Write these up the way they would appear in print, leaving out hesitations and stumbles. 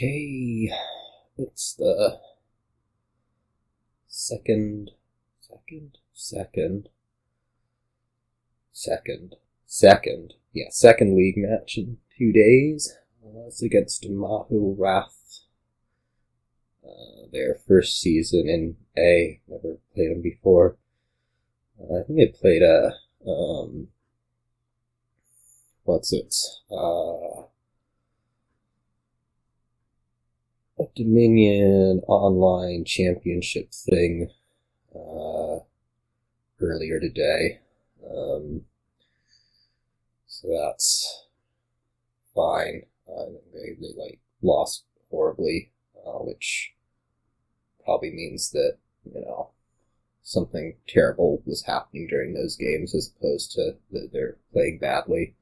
Okay, it's the second league match in 2 days. It's against Mahu Wrath. Their first season in A. Never played them before. I think they played a Dominion online championship thing earlier today. So that's fine. They lost horribly, which probably means that, something terrible was happening during those games as opposed to that they're playing badly.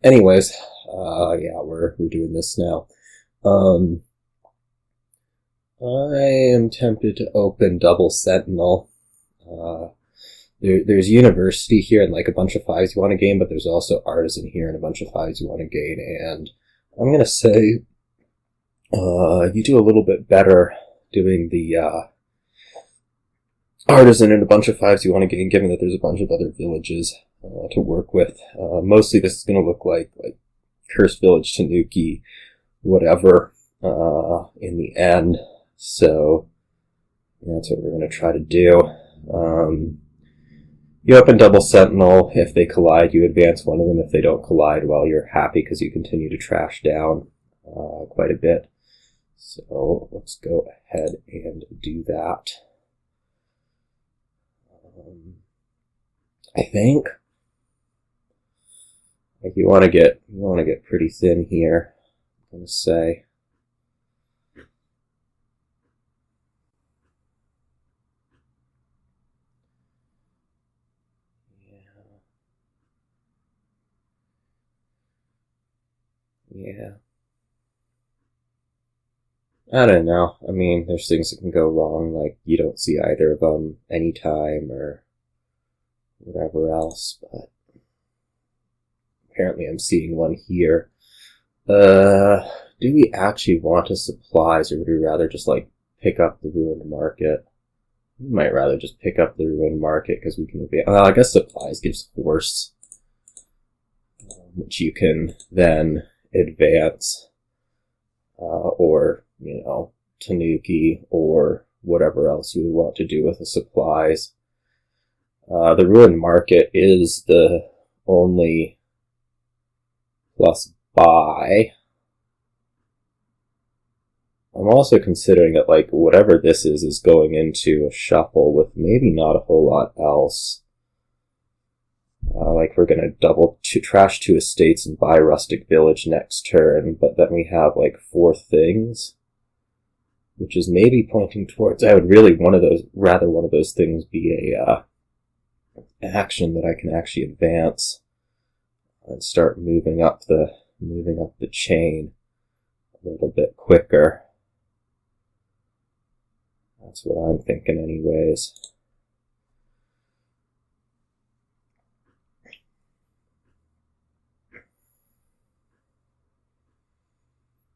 Anyways, we're doing this now. I am tempted to open double Sentinel. There's University here and a bunch of 5s you want to gain, but there's also Artisan here and a bunch of 5s you want to gain, and I'm gonna say you do a little bit better doing the Artisan and a bunch of 5s you want to gain, given that there's a bunch of other villages to work with. Mostly this is going to look like Cursed Village, Tanuki, whatever, in the end. So that's what we're going to try to do. You open double Sentinel. If they collide, you advance one of them. If they don't collide, well, you're happy because you continue to trash down quite a bit. So let's go ahead and do that. I think you want to get pretty thin here, I'm gonna say. Yeah. I don't know. I mean, there's things that can go wrong, like you don't see either of them anytime or whatever else, but apparently I'm seeing one here. Do we actually want a supplies, or would we rather just pick up the ruined market? We might rather just pick up the ruined market because we can advance. I guess supplies gives horse, which you can then advance, or Tanuki, or whatever else you would want to do with the supplies. The ruined market is the only plus buy. I'm also considering that whatever this is going into a shuffle with maybe not a whole lot else. We're gonna double trash 2 estates and buy Rustic Village next turn, but then we have 4 things, which is maybe pointing towards. I would really rather one of those things be a action that I can actually advance and start moving up the chain a little bit quicker. That's what I'm thinking anyways.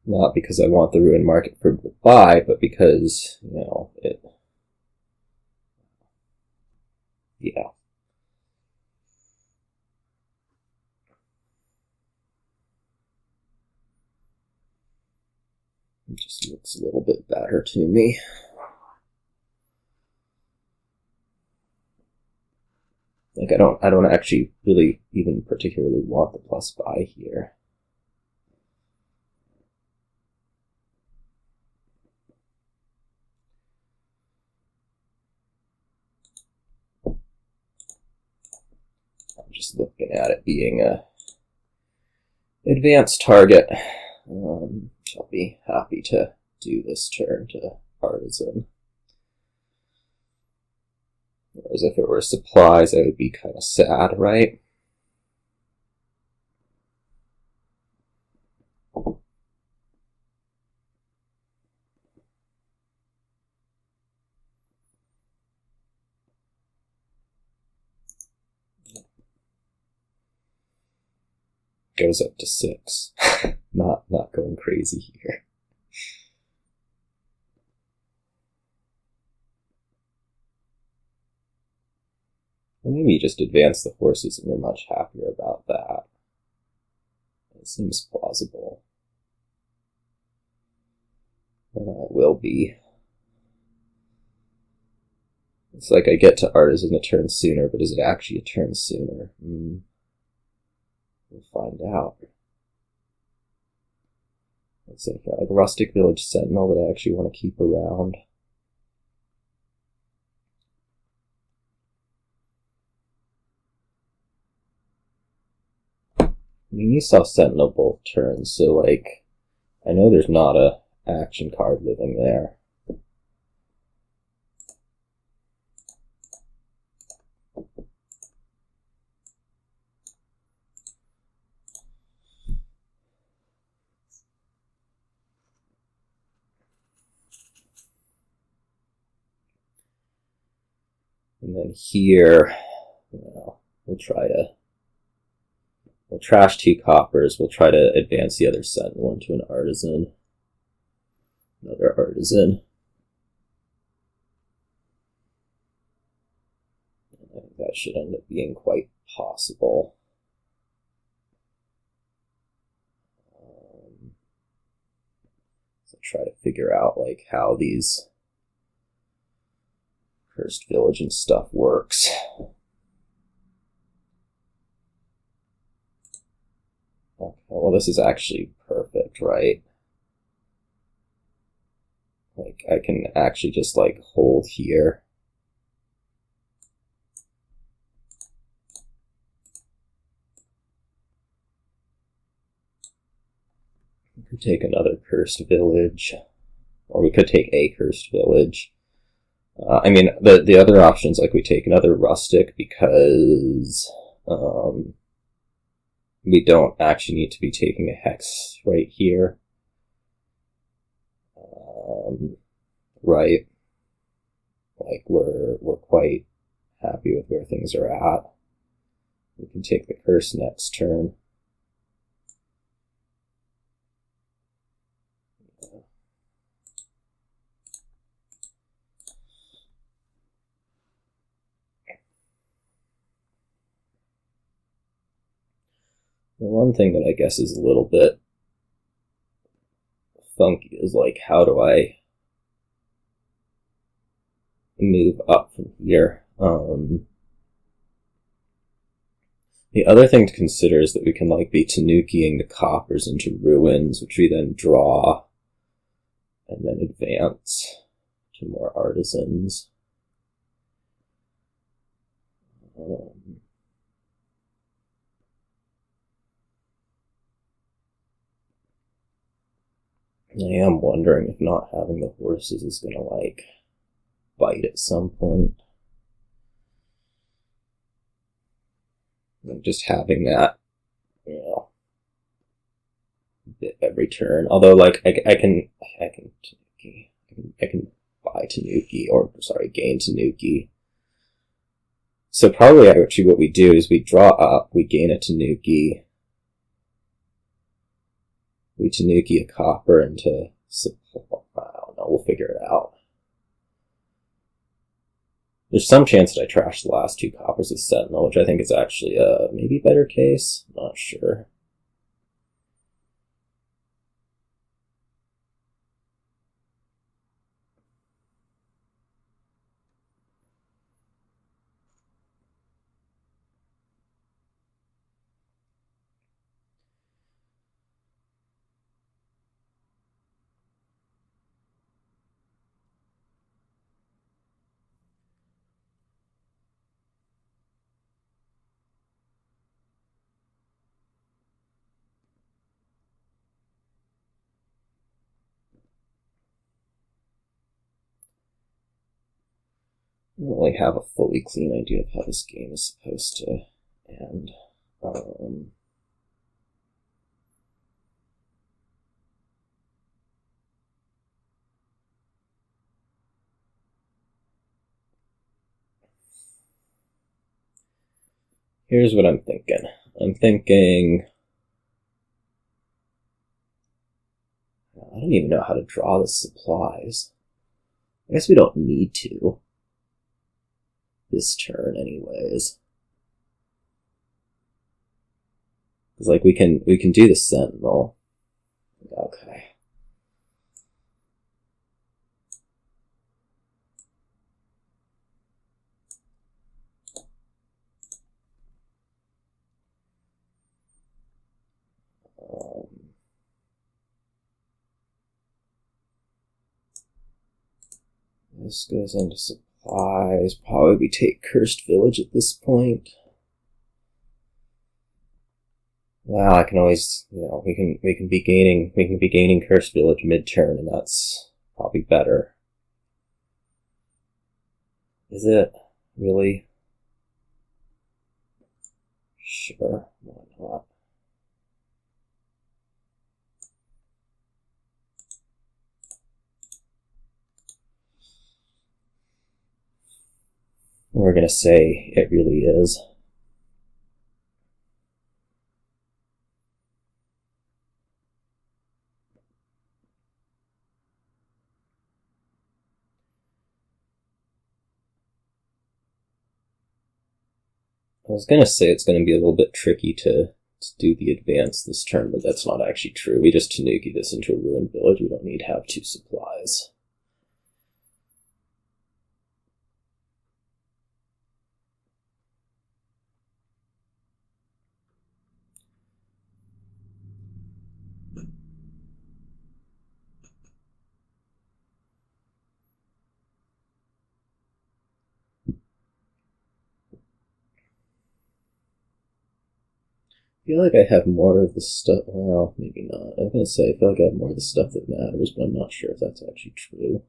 Not because I want the ruined market for the buy, but because, yeah. It just looks a little bit better to me. I don't actually really even particularly want the plus buy here. I'm just looking at it being a advanced target. I'll be happy to do this turn to Artisan. Whereas if it were supplies, I would be kind of sad, right? Goes up to 6. not going crazy here. Well, maybe you just advance the horses and you're much happier about that. It seems plausible. And I will be. It's like I get to Artisan a turn sooner, but is it actually a turn sooner? We'll find out. Let's see, like Rustic Village Sentinel that I actually want to keep around. I mean, you saw Sentinel both turns, so like, I know there's not a action card living there. And then here, we'll trash 2 coppers, we'll try to advance the other Sentinel into an Artisan. Another Artisan. And I think that should end up being quite possible. So try to figure out like how these Cursed Village and stuff works. Okay, well this is actually perfect, right? Like, I can actually just, like, hold here. We could take another Cursed Village. Or we could take a Cursed Village. I mean, the other options, like, we take another Rustic because we don't actually need to be taking a Hex right here. Right, like we're quite happy with where things are at. We can take the curse next turn. The one thing that I guess is a little bit funky is like, how do I move up from here? The other thing to consider is that we can like be Tanukiing the coppers into ruins, which we then draw and then advance to more Artisans. I am wondering if not having the horses is going to, like, bite at some point. Like, just having that, you know, bit every turn. Although, like, I can buy Tanuki, or, sorry, gain Tanuki. So probably, actually, what we do is we draw up, we gain a Tanuki, we Tanuki a copper into support. I don't know, we'll figure it out. There's some chance that I trash the last 2 coppers with Sentinel, which I think is actually a maybe better case. Not sure. I don't really have a fully clean idea of how this game is supposed to end. Here's what I'm thinking. I'm thinking I don't even know how to draw the supplies. I guess we don't need to. This turn anyways. Because like we can do the Sentinel. Okay. This goes into supplies. Probably we take Cursed Village at this point. Well, I can always, we can be gaining Cursed Village mid-turn, and that's probably better. Is it? Really? Sure, why not? We're gonna say it really is. I was gonna say it's gonna be a little bit tricky to do the advance this turn, but that's not actually true. We just Tanuki this into a ruined village. We don't need to have 2 supplies. I feel like I have more of the stuff. Well, maybe not. I was going to say, I feel like I have more of the stuff that matters, but I'm not sure if that's actually true.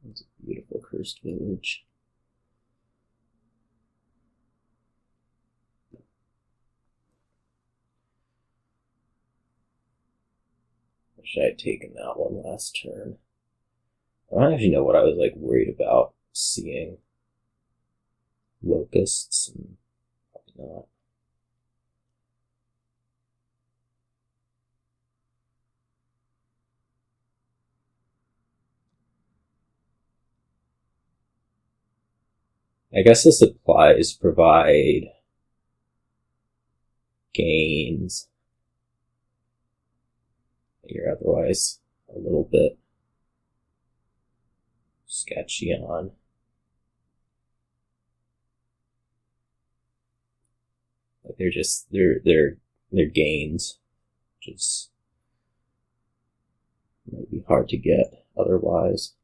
It's a beautiful cursed village. Wish I had taken that one last turn. I don't actually know what I was like worried about seeing. Locusts and probably not. I guess the supplies provide gains. You're otherwise a little bit sketchy on. Like they're just they're gains, which is might be hard to get otherwise.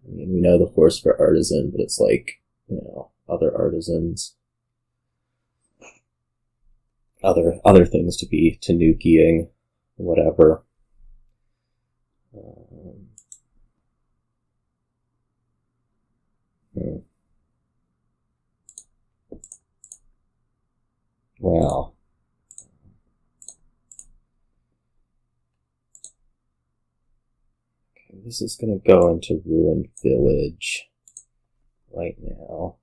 I mean, we know the horse for Artisan, but it's like, other artisans, other things to be Tanukiing, whatever. Wow. Okay, this is going to go into Ruined Village right now.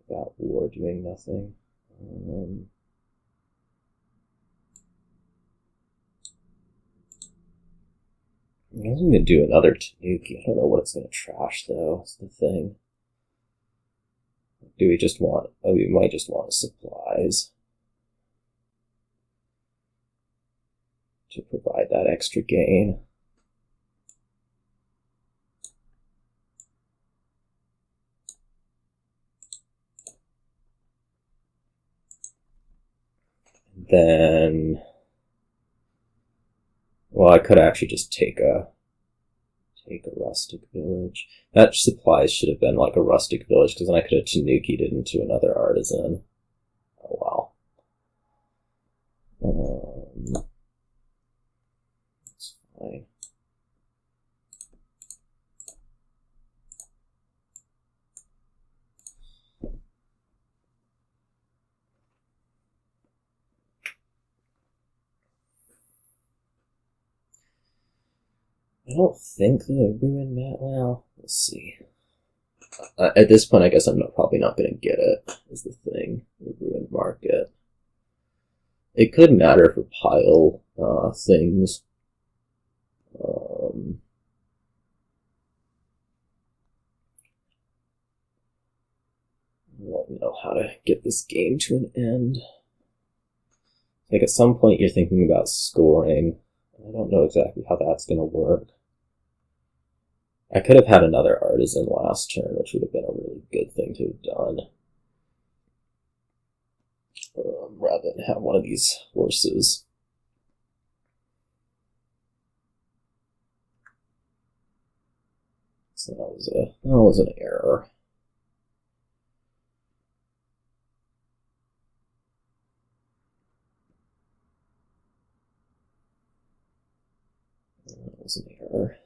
Without war doing nothing. I was going to do another Tanuki. I don't know what it's going to trash, though. That's the thing. Do we just want... Oh, we might just want supplies to provide that extra gain. Then... Well, I could actually just take a rustic village. That supplies should have been like a rustic village, because then I could have Tanuki'd it into another artisan. Oh, wow. That's fine. I don't think the ruin mat. Well, let's see. At this point, I guess I'm probably not going to get it. Is the thing, the ruined market. It could matter for pile things. I don't know how to get this game to an end. Like, at some point you're thinking about scoring. I don't know exactly how that's going to work. I could have had another Artisan last turn, which would have been a really good thing to have done. Rather than have one of these horses. So that was an error. That was an error.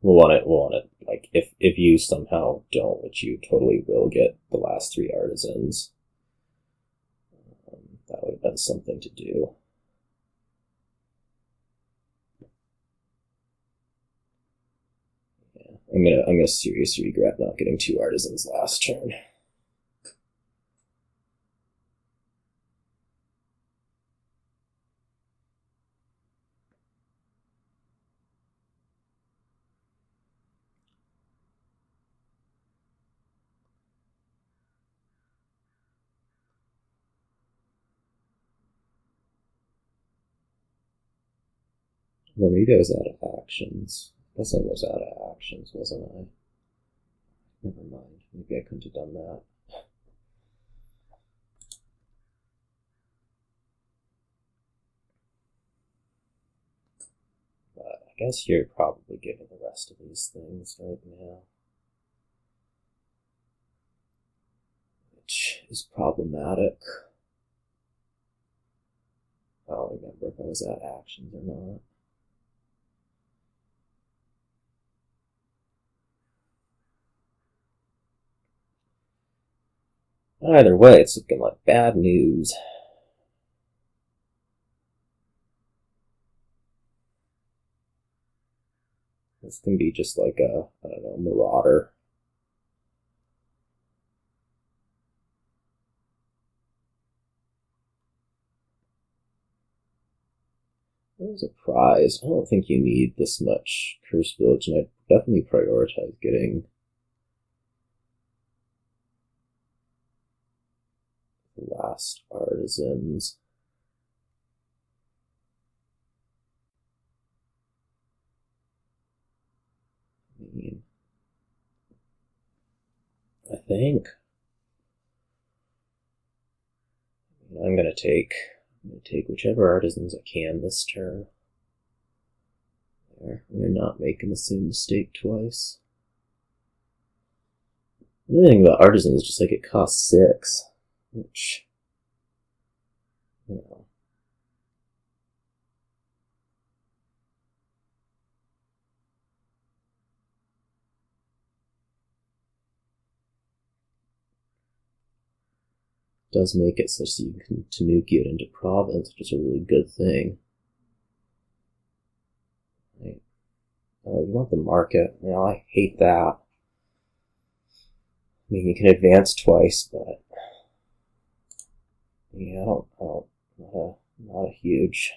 We'll want to, like, if you somehow don't, which you totally will, get the last 3 Artisans, that would have been something to do. Yeah, I'm gonna seriously regret not getting 2 Artisans last turn. Well, maybe I was out of actions. I guess I was out of actions, wasn't I? Never mind. Maybe I couldn't have done that. But I guess you're probably getting the rest of these things right now. Which is problematic. I don't remember if I was out of actions or not. Either way, it's looking like bad news. This can be just like a, I don't know, Marauder. There's a prize. I don't think you need this much Cursed Village, and I'd definitely prioritize getting the last Artisans. I mean, I think I'm gonna take whichever Artisans I can this turn. There, we're not making the same mistake twice. The other thing about Artisan is just like it costs 6, which, you know. Does make it such that you can Tanuki it into province, which is a really good thing. Right. Oh, you want the market. Now, I hate that. I mean, you can advance twice, but yeah, not a huge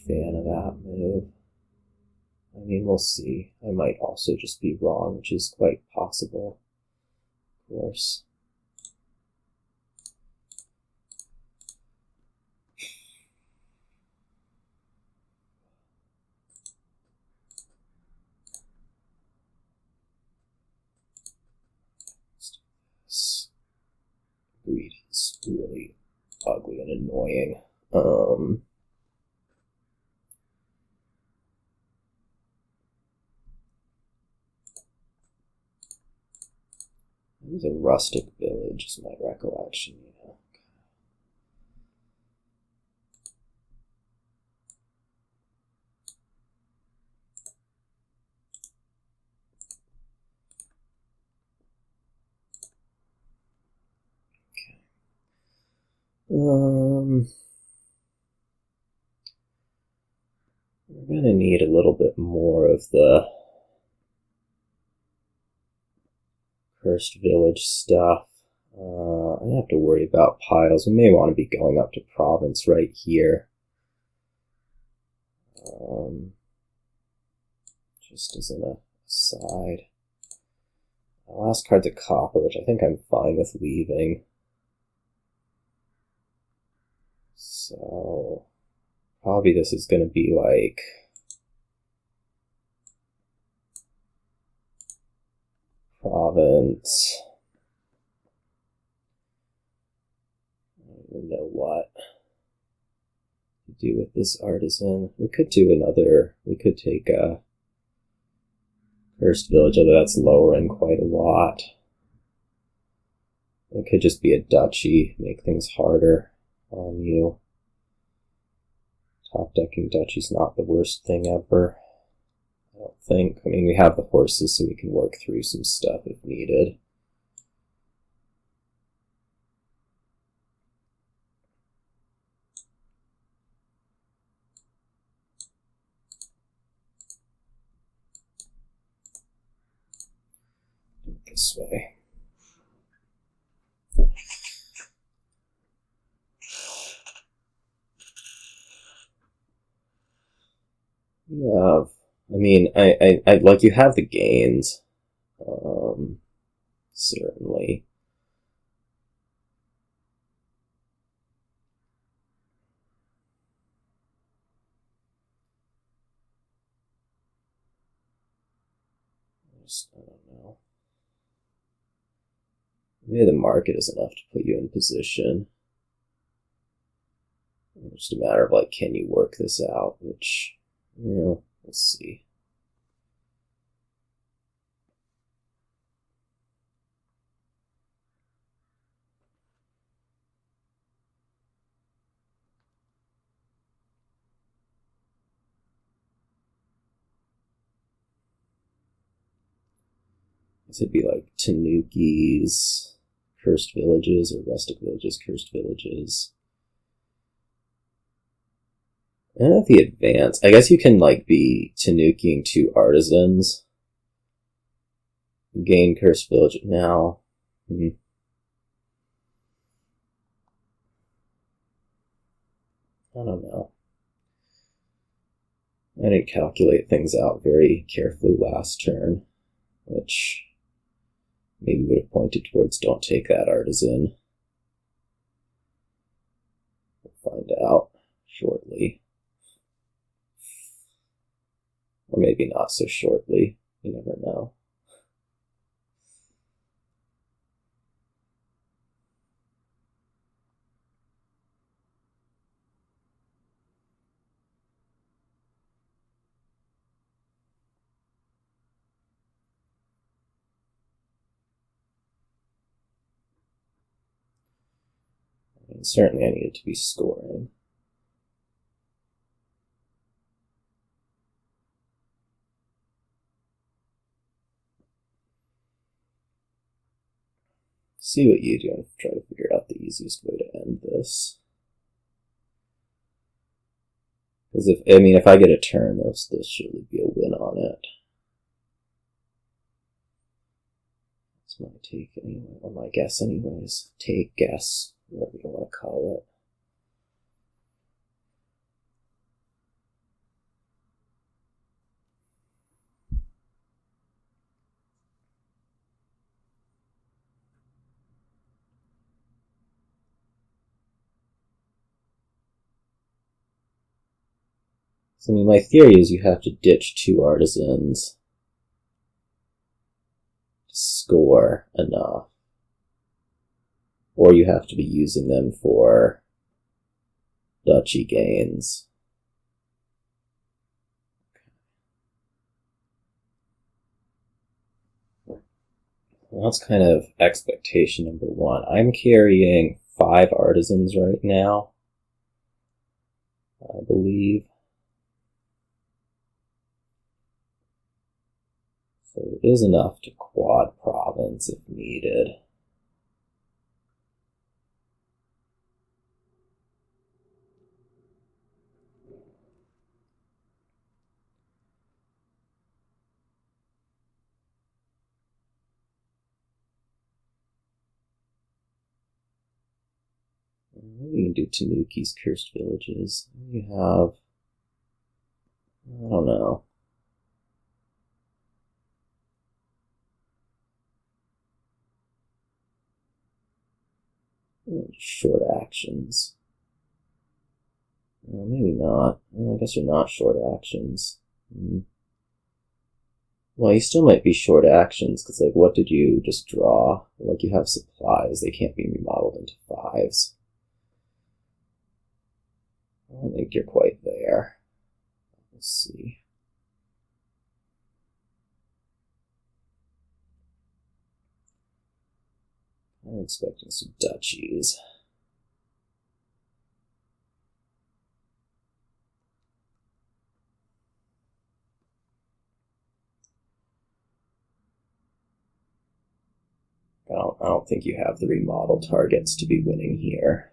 fan of that move. I mean, we'll see. I might also just be wrong, which is quite possible, of course. This greed is really ugly and annoying. It was a rustic village, is my recollection. Yeah. We're gonna need a little bit more of the Cursed Village stuff. I have to worry about piles. We may want to be going up to Province right here. Just as an aside. The last card's a copper, which I think I'm fine with leaving. So, probably this is going to be like Province. I don't even know what to do with this Artisan. We could do another, we could take a Cursed Village, although that's lowering quite a lot. It could just be a duchy, make things harder on you. Top decking duchy's not the worst thing ever, I don't think. I mean, we have the horses, so we can work through some stuff if needed. Do it this way. You have, I mean, I like, you have the gains, certainly. I don't know. Maybe the market is enough to put you in position. It's just a matter of, like, can you work this out, which, you know, we'll see. This would be like Tanuki's Cursed Villages or Rustic Villages, Cursed Villages. And at the advance, I guess you can like be Tanukiing 2 Artisans. Gain Cursed Village now. I don't know. I didn't calculate things out very carefully last turn, which maybe would have pointed towards don't take that Artisan. We'll find out shortly. Or maybe not so shortly. You never know. And certainly I needed to be scoring. See what you do and try to figure out the easiest way to end this. Because if I get a turn, there'll surely be a win on it. That's my take anyway, or my guess anyways. Take, guess, whatever you want to call it. So, I mean, my theory is you have to ditch 2 Artisans to score enough. Or you have to be using them for duchy gains. that's kind of expectation number one. I'm carrying 5 artisans right now, I believe. So there is enough to quad province if needed. Maybe you can do Tanuki's Cursed Villages. You have, I don't know. Short actions. Well, maybe not. Well, I guess you're not short actions. Well, you still might be short actions, because, like, what did you just draw? Like, you have supplies. They can't be remodeled into 5s. I don't think you're quite there. Let's see. I'm expecting some duchies. I don't think you have the remodel targets to be winning here.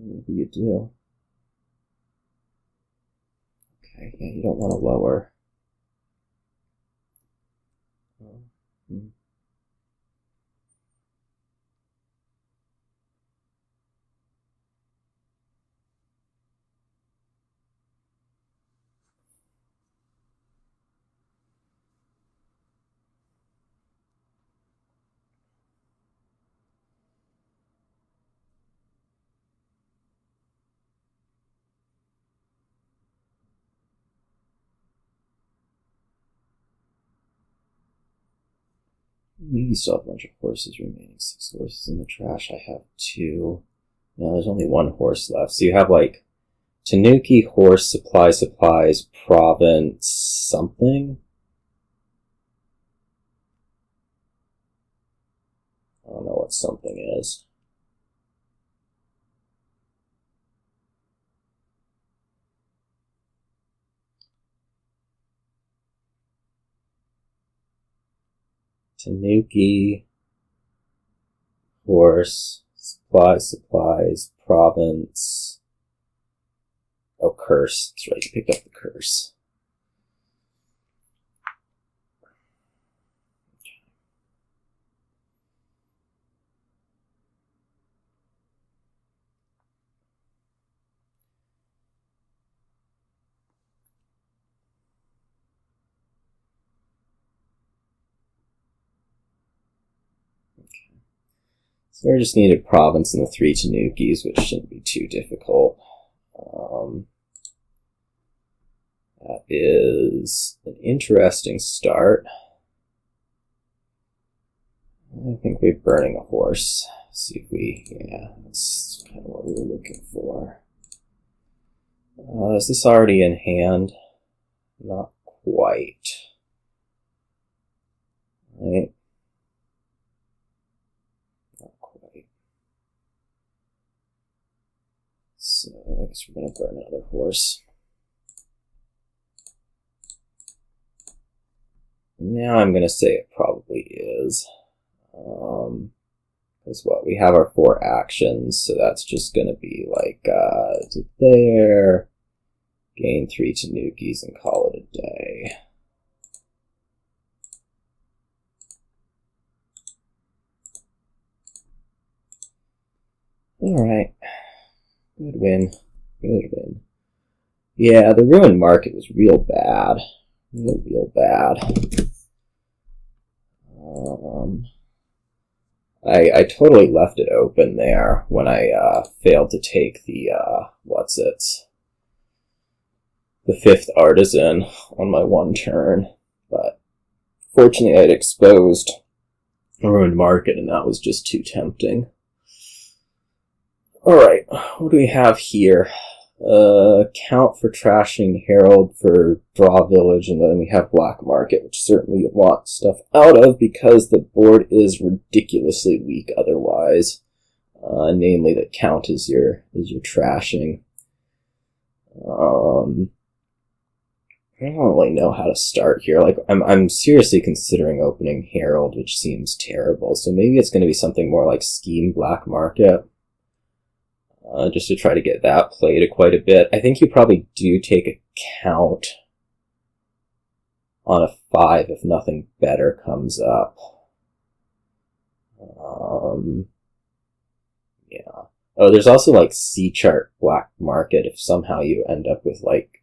Maybe you do. Okay, yeah, you don't want to lower. You still have a bunch of horses remaining. 6 horses in the trash. I have 2. No, there's only 1 horse left. So you have, like, Tanuki, horse, supplies, province, something? I don't know what something is. Tanuki, horse, supplies, province. Oh, curse. That's right, you picked up the curse. So I just need a province and the 3 Tanukis, which shouldn't be too difficult. That is an interesting start. I think we're burning a horse. See if we, yeah, that's kind of what we were looking for. Is this already in hand? Not quite. Right? So I guess we're going to burn another horse. Now I'm going to say it probably is. Because what? We have our 4 actions, so that's just going to be like to there, gain 3 Tanukis and call it a day. Alright. Good win. Good win. Yeah, the ruined market was real bad. Real bad. I totally left it open there when I failed to take the, the 5th Artisan on my 1 turn, but fortunately I'd exposed a Ruined Market and that was just too tempting. Alright, what do we have here? Count for trashing, Herald for draw village, and then we have Black Market, which certainly you want stuff out of because the board is ridiculously weak otherwise. Namely that count is your trashing. I don't really know how to start here. Like, I'm seriously considering opening Herald, which seems terrible. So maybe it's going to be something more like Scheme Black Market. Just to try to get that played quite a bit. I think you probably do take a count on a 5 if nothing better comes up. Yeah. Oh, there's also like C-chart Black Market. If somehow you end up with like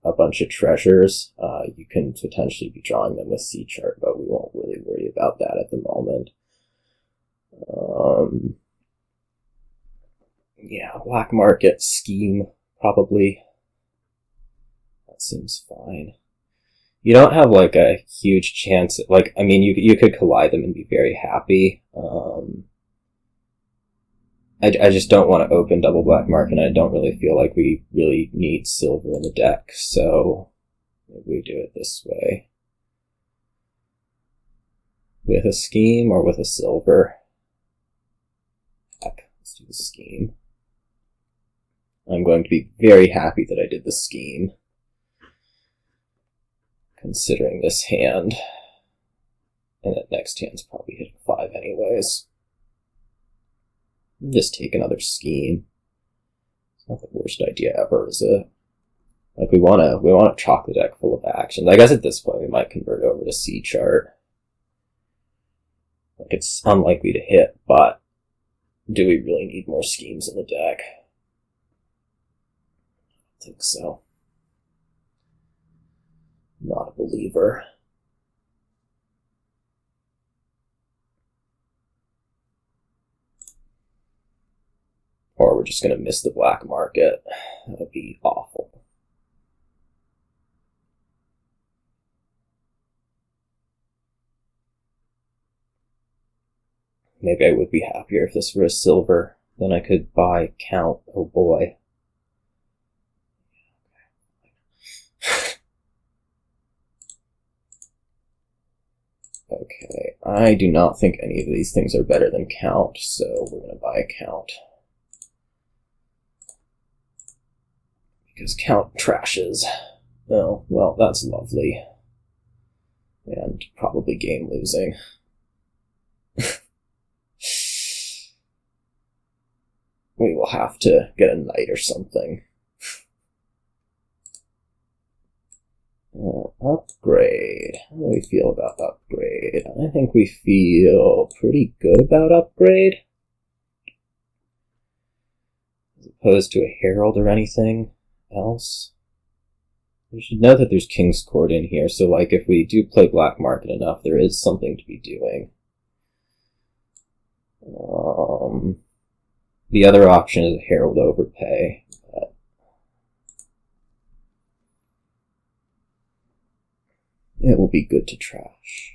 a bunch of treasures, you can potentially be drawing them with C-chart, but we won't really worry about that at the moment. Yeah, Black Market, Scheme, probably. That seems fine. You don't have, like, a huge chance... Like, I mean, you could collide them and be very happy. I just don't want to open double Black Market, and I don't really feel like we really need silver in the deck, so maybe we do it this way. With a Scheme or with a silver? Heck, let's do the Scheme. I'm going to be very happy that I did the Scheme, considering this hand. And that next hand's probably hitting 5 anyways. Just take another Scheme. It's not the worst idea ever, is it? Like, we want to chalk the deck full of actions. I guess at this point we might convert over to C-chart. Like, it's unlikely to hit, but do we really need more Schemes in the deck? I think so. Not a believer. Or we're just going to miss the Black Market. That would be awful. Maybe I would be happier if this were a silver. Then I could buy count. Oh boy. Okay, I do not think any of these things are better than count, so we're going to buy a count. Because count trashes. Oh, well, that's lovely. And probably game losing. We will have to get a knight or something. Upgrade. How do we feel about upgrade? I think we feel pretty good about upgrade. As opposed to a Herald or anything else. We should know that there's King's Court in here, so like if we do play Black Market enough, there is something to be doing. The other option is a Herald overpay. But it will be good to trash.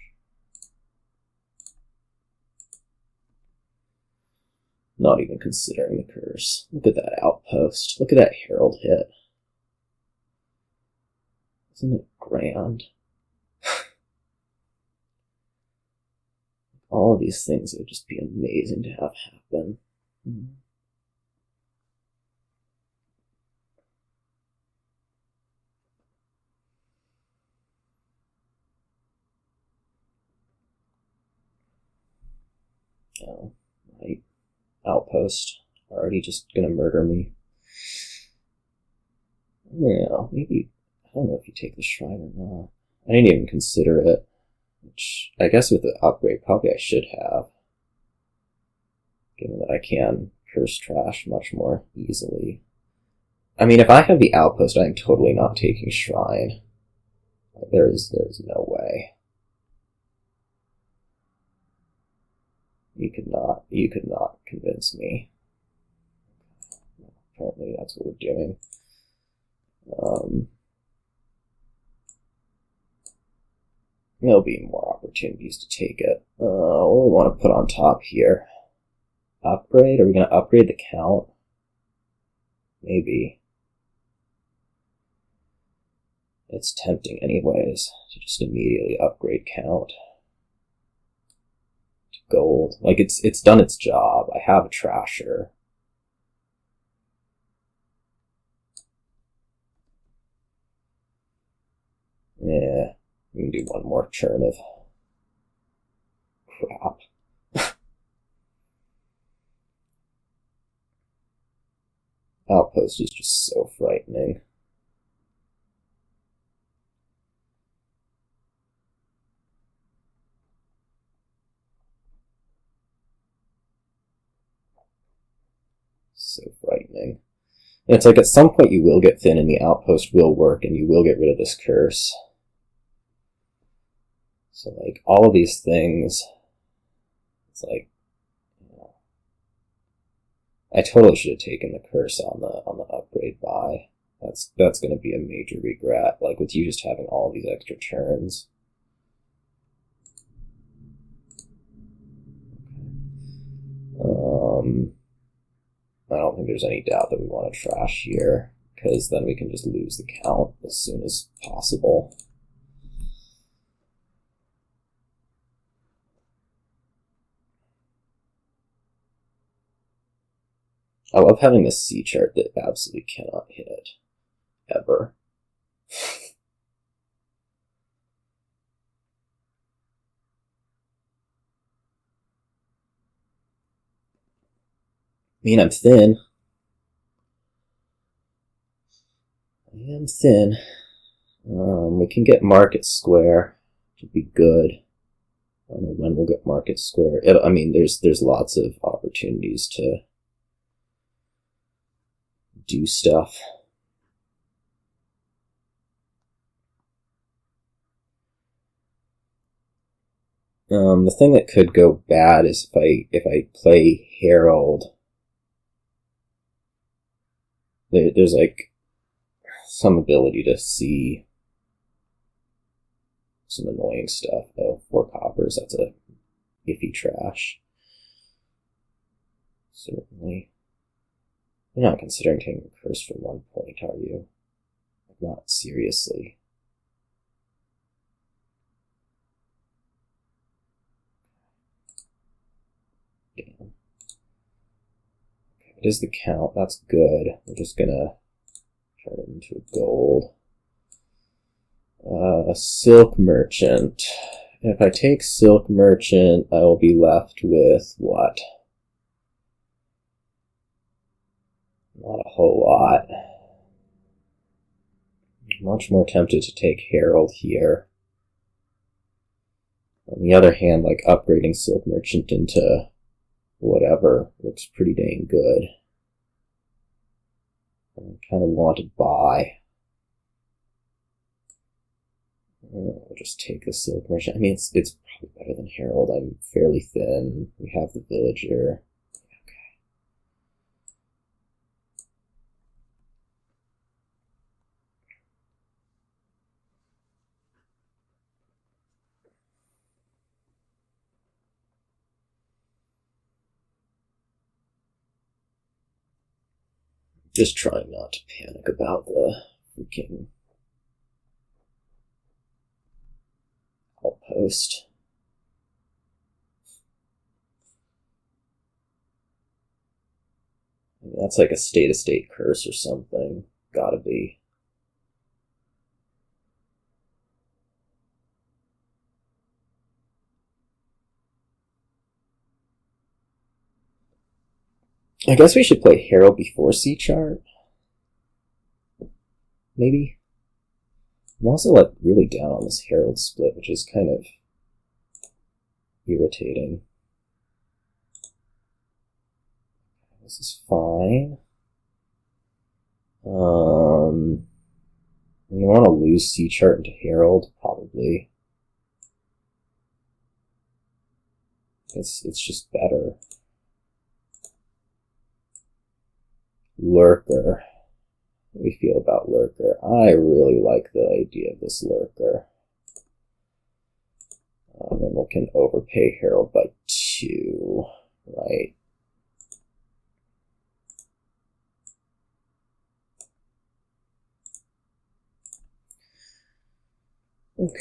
Not even considering the curse. Look at that outpost. Look at that Herald hit. Isn't it grand? All of these things would just be amazing to have happen. Oh, right. Outpost. Already just gonna murder me. Yeah, maybe. I don't know if you take the shrine or not. I didn't even consider it. Which, I guess with the upgrade, probably I should have. Given that I can curse trash much more easily. I mean, if I have the outpost, I'm totally not taking shrine. There's no way. You could not convince me. Apparently that's what we're doing. There'll be more opportunities to take it. What do we want to put on top here? Upgrade? Are we going to upgrade the count? Maybe. It's tempting anyways to just immediately upgrade count to gold. Like, it's done its job. I have a trasher. Yeah, we can do one more churn of crap. Outpost is just so frightening. So frightening. And it's like at some point you will get thin and the outpost will work and you will get rid of this curse. So like all of these things, it's like, you know, I totally should have taken the curse on the upgrade buy. That's going to be a major regret. Like with you just having all these extra turns. I don't think there's any doubt that we want to trash here, because then we can just lose the count as soon as possible. I love having this C chart that absolutely cannot hit. Ever. I mean, I'm thin. I am thin. We can get Market Square, which would be good. I don't know when we'll get Market Square. I mean, there's lots of opportunities to do stuff. The thing that could go bad is if I play Herald. There's like some ability to see some annoying stuff. Oh, 4 coppers, that's a iffy trash. Certainly. You're not considering taking a curse from 1 point, are you? Not seriously. Damn. It is the count, that's good. We're just gonna turn it into a gold. A Silk Merchant. If I take Silk Merchant, I will be left with what? Not a whole lot. Much more tempted to take Herald here. On the other hand, like upgrading Silk Merchant into whatever looks pretty dang good. I kind of want to buy. We'll just take the Silk Merchant. I mean, it's probably better than Herald. I'm fairly thin. We have the Villager. Okay. Just trying not to panic about the freaking outpost. I mean, that's like a state-of-state curse or something. Gotta be. I guess we should play Herald before C chart. Maybe. I'm also like really down on this Herald split, which is kind of irritating. This is fine. You want to lose C chart into Herald? Probably. It's just better. Lurker. What do we feel about Lurker? I really like the idea of this Lurker. Then we can overpay Herald by 2, right? Okay.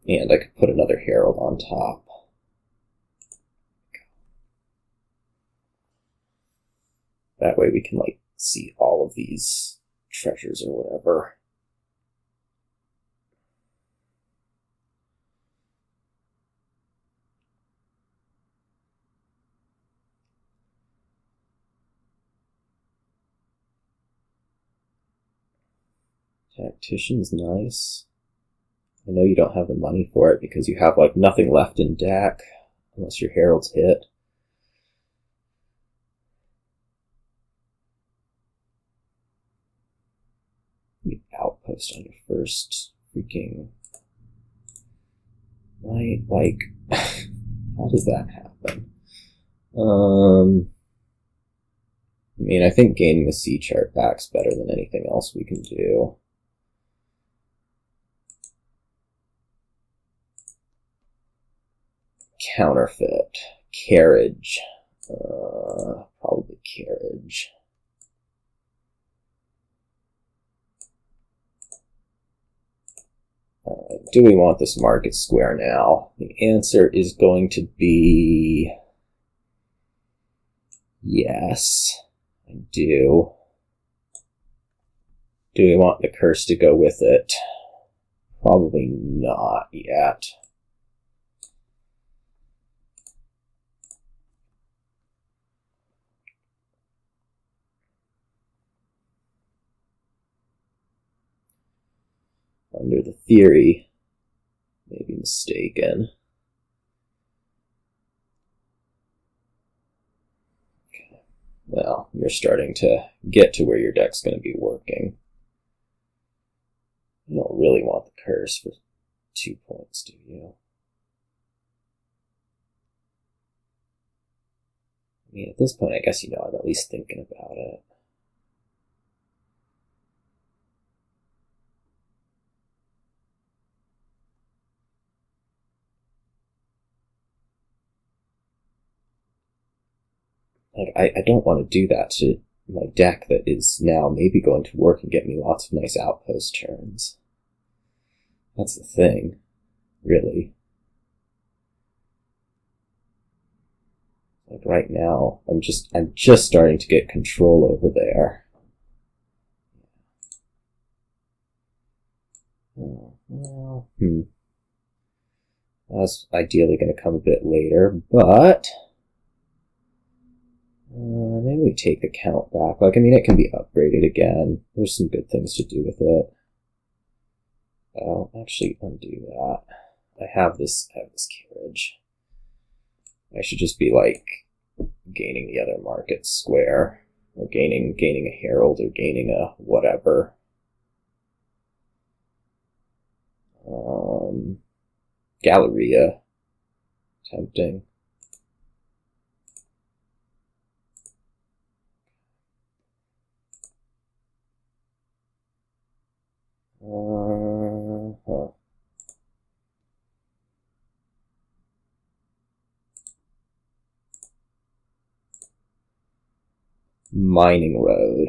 And I could put another Herald on top. That way we can, like, see all of these treasures or whatever. Tactician's nice. I know you don't have the money for it because you have, like, nothing left in deck, unless your Herald's hit. You outpost on your first freaking... Right? Like, how does that happen? I mean, I think gaining the C chart back's better than anything else we can do. Counterfeit. Carriage. Probably carriage. Do we want this market square now? The answer is going to be yes, I do. Do we want the curse to go with it? Probably not yet. Under the theory, maybe mistaken. Okay. Well, you're starting to get to where your deck's going to be working. You don't really want the curse for 2 points, do you? I mean, at this point, I guess, you know, I'm at least thinking about it. Like, I don't want to do that to my deck that is now maybe going to work and get me lots of nice outpost turns. That's the thing, really. Like right now, I'm just starting to get control over there. Oh, well, That's ideally going to come a bit later, but maybe we take the count back. Like, I mean, it can be upgraded again. There's some good things to do with it. I'll actually undo that. I have this carriage. I should just be like gaining the other market square, or gaining a Herald, or gaining a whatever. Galleria. Tempting. Mining Road.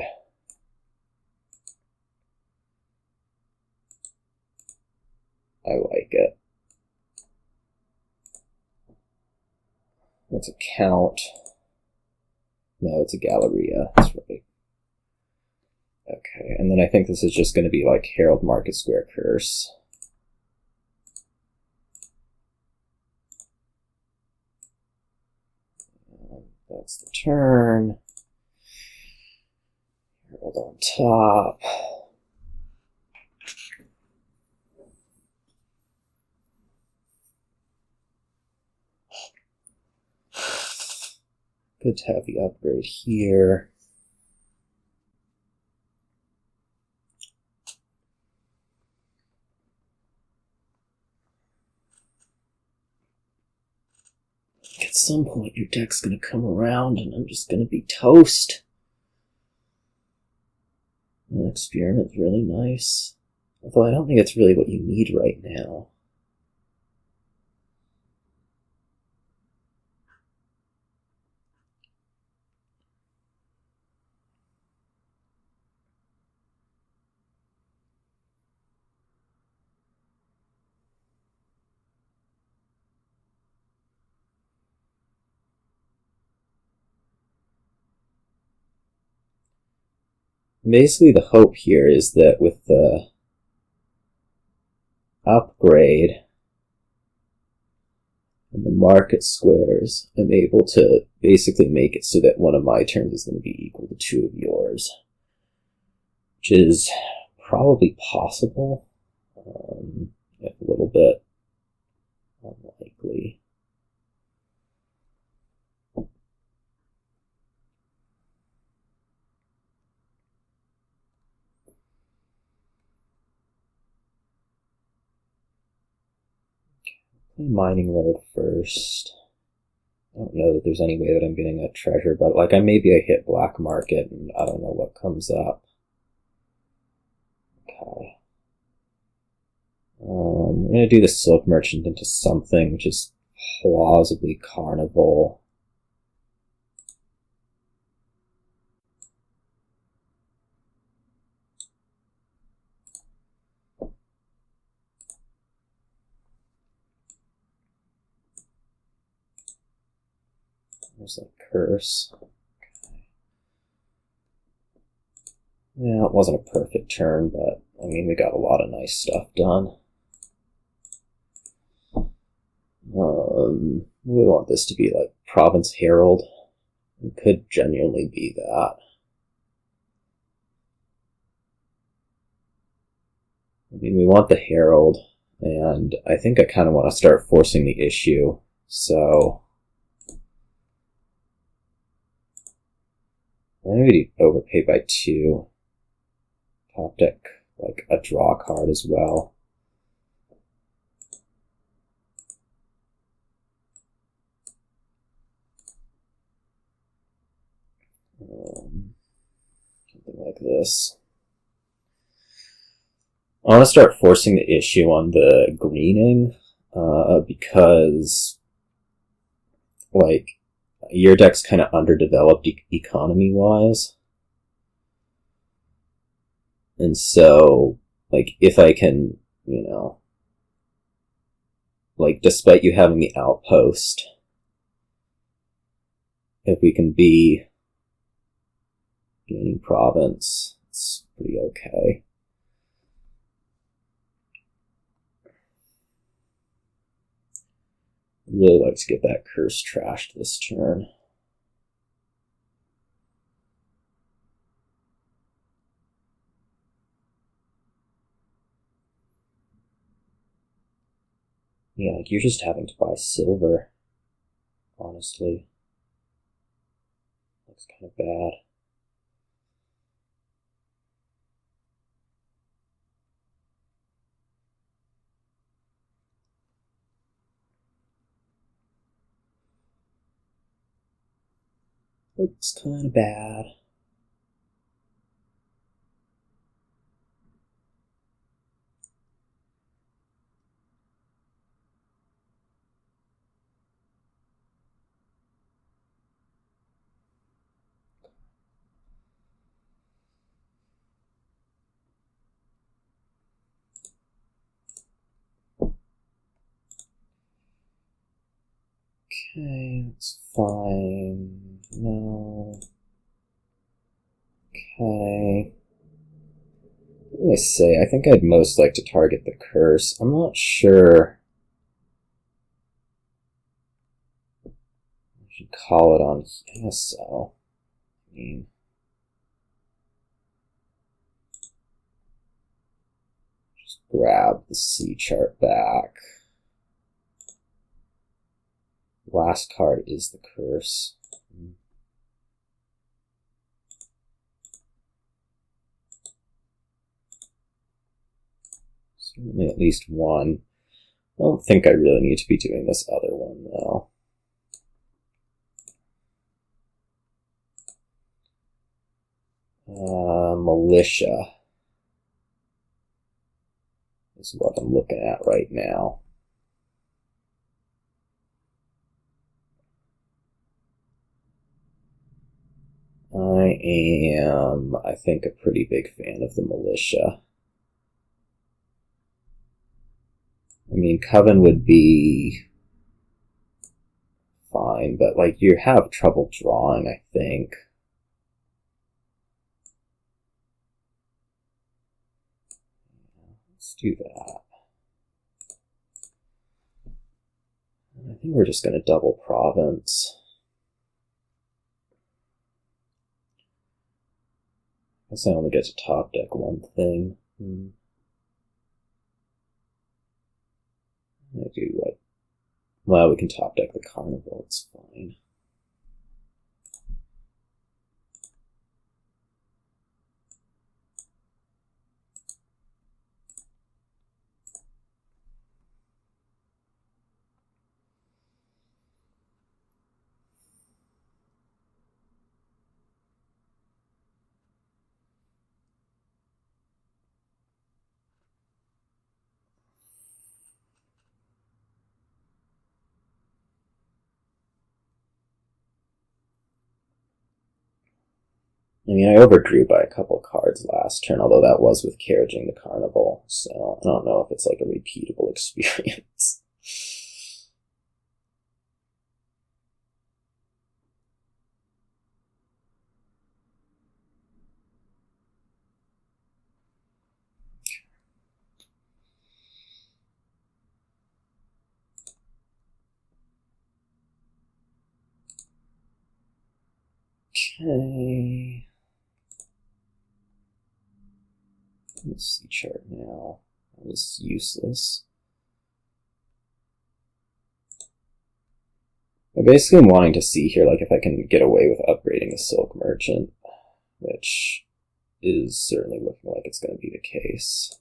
I like it. That's a count. No, it's a Galleria. That's right. Okay, and then I think this is just going to be like Herald Market Square Curse. And that's the turn. Herald on top. Good to have the upgrade here. at some point your deck's gonna come around and I'm just gonna be toast. An experiment's really nice. Although I don't think it's really what you need right now. Basically, the hope here is that with the upgrade and the market squares, I'm able to basically make it so that one of my turns is going to be equal to 2 of yours, which is probably possible, if a little bit unlikely. Mining road first. I don't know that there's any way that I'm getting a treasure, but like maybe I hit black market and I don't know what comes up. Okay. I'm gonna do the silk merchant into something which is plausibly Carnival. There's a curse. Okay. Yeah, it wasn't a perfect turn, but I mean, we got a lot of nice stuff done. We want this to be like Province Herald. It could genuinely be that. I mean, we want the Herald, and I think I kind of want to start forcing the issue, so maybe overpay by 2. Top deck, like a draw card as well. Something like this. I want to start forcing the issue on the greening, because, like, your deck's kind of underdeveloped economy-wise. And so, like, if I can, you know, like, despite you having the outpost, if we can be gaining province, it's pretty okay. I'd really like to get that curse trashed this turn. Yeah, like you're just having to buy silver, honestly. That's kind of bad. Looks kind of bad. Okay, that's fine. No. Okay. What do I say? I think I'd most like to target the curse. I'm not sure. I should call it on. I guess so. I mean, just grab the C chart back. Last card is the curse. Certainly at least one. I don't think I really need to be doing this other one, though. Militia is what I'm looking at right now. I am, I think, a pretty big fan of the militia. I mean, Coven would be fine, but, like, you have trouble drawing, I think. Let's do that. I think we're just going to double province. I guess I only get to top deck one thing. I do what? Well, we can top deck the Carnival, it's fine. I mean, I overdrew by a couple cards last turn, although that was with carriaging the Carnival, so I don't know if it's like a repeatable experience. Okay. Let's see chart now. That was useless. I basically am wanting to see here, like, if I can get away with upgrading a Silk Merchant, which is certainly looking like it's going to be the case.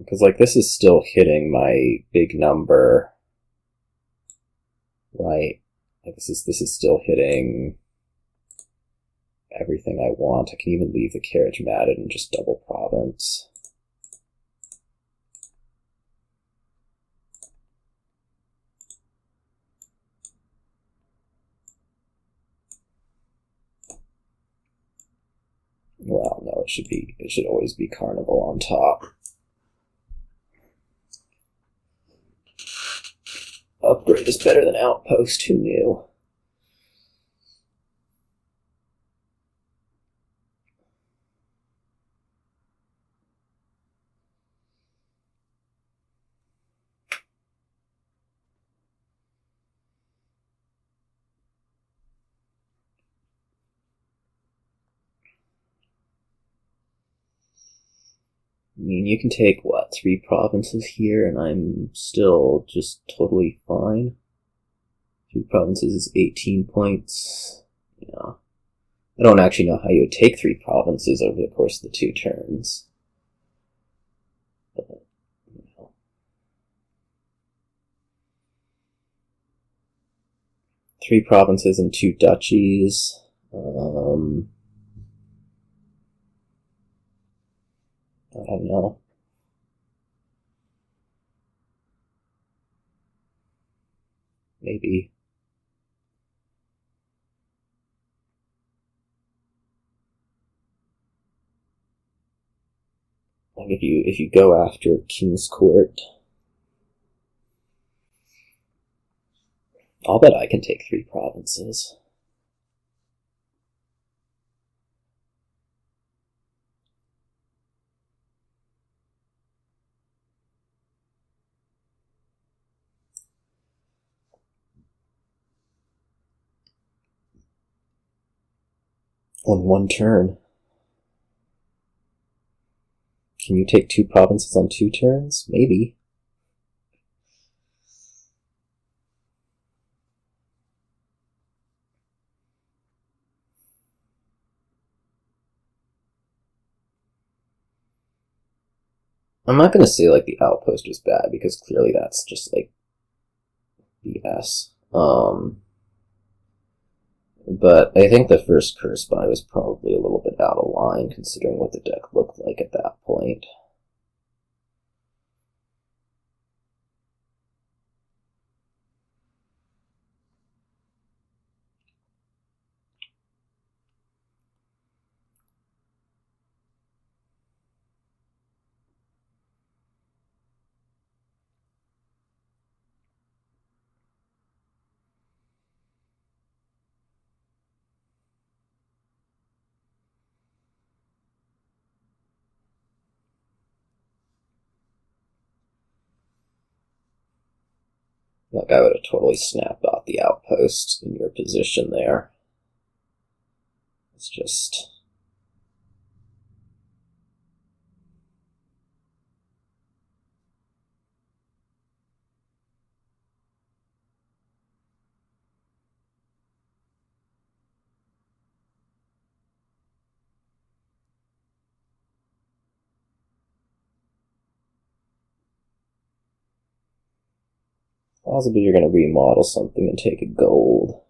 Because, like, this is still hitting my big number, right? Like, this is still hitting everything I want. I can even leave the carriage matted and just double province. Well, no, it should always be Carnival on top. Upgrade is better than Outpost, who knew? I mean, you can take, what, 3 provinces here, and I'm still just totally fine. 3 provinces is 18 points. Yeah. I don't actually know how you would take 3 provinces over the course of the 2 turns. But, you know. 3 provinces and 2 duchies. I don't know. Maybe. Like if you go after King's Court, I'll bet I can take 3 provinces. On 1 turn. Can you take 2 provinces on 2 turns? Maybe. I'm not gonna say like the outpost was bad because clearly that's just like BS. But I think the first curse buy was probably a little bit out of line considering what the deck looked like at that point. Like, I would have totally snapped out the outpost in your position there. It's just... Possibly you're going to remodel something and take a gold.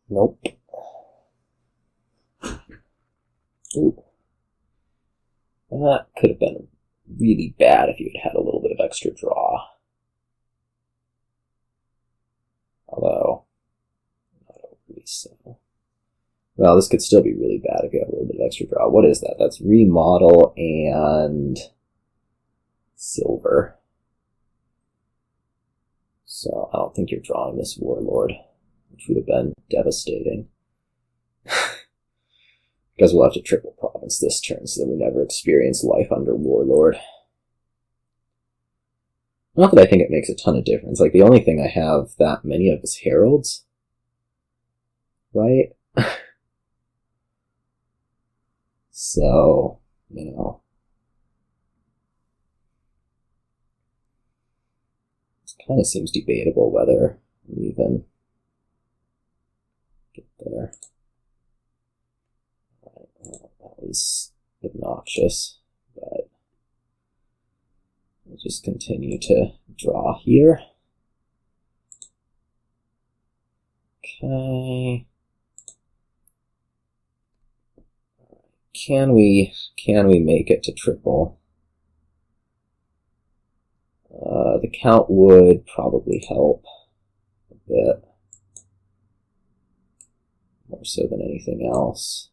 Nope. Ooh. That could have been really bad if you had had a little bit of extra draw. Although, not overly so. Well, this could still be really bad if you have a little bit of extra draw. What is that? That's remodel and silver. So I don't think you're drawing this Warlord, which would have been devastating. Because we'll have to triple province this turn so that we never experience life under Warlord. Not that I think it makes a ton of difference. Like, the only thing I have that many of is Heralds. Right? So, you know. It kind of seems debatable whether we even get there. Well, that was obnoxious, but we'll just continue to draw here. Okay. Can we make it to triple? The count would probably help a bit, more so than anything else.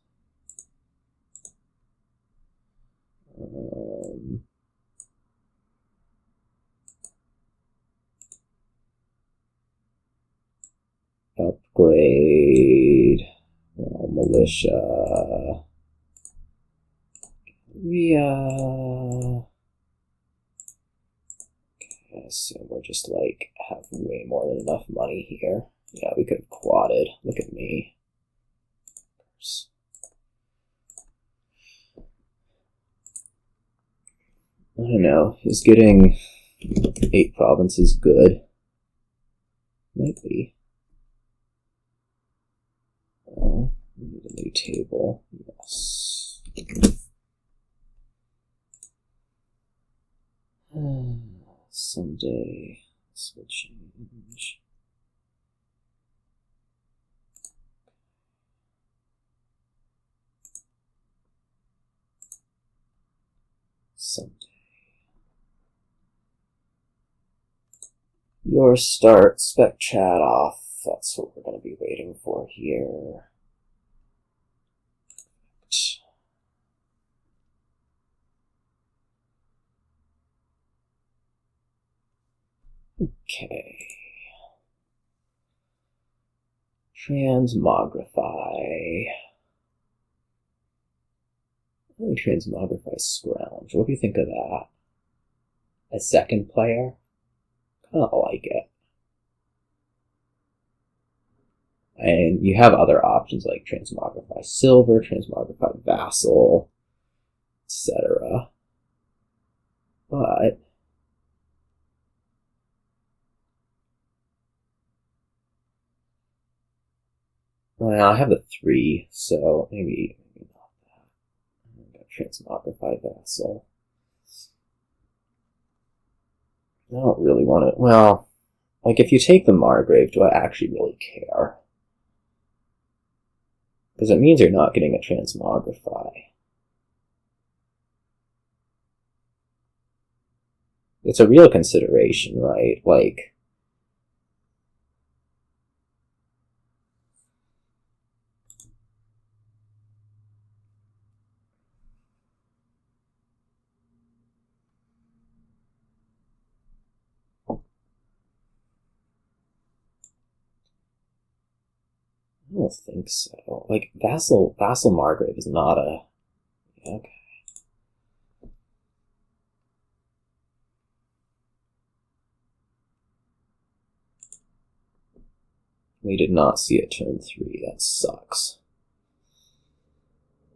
Upgrade, well, militia, okay, I assume we're just like have way more than enough money here. Yeah, we could have quadded. Look at me. I don't know. Is getting 8 provinces good? Might be. Well, we need a new table. Yes. Someday this will change. Someday. Your start spec chat off. That's what we're going to be waiting for here. Okay. Transmogrify. Transmogrify Scrounge. What do you think of that? A second player? Kinda like it. And you have other options like Transmogrify Silver, Transmogrify Vassal, etc. But well, I have the 3, so maybe not that. I got Transmogrify Vassal. I don't really want to. Well, like if you take the Margrave, do I actually really care? Because it means you're not getting a Transmogrify. It's a real consideration, right? Like, I don't think so. Like, Vassal Margrave is not a... Okay. We did not see it turn 3. That sucks.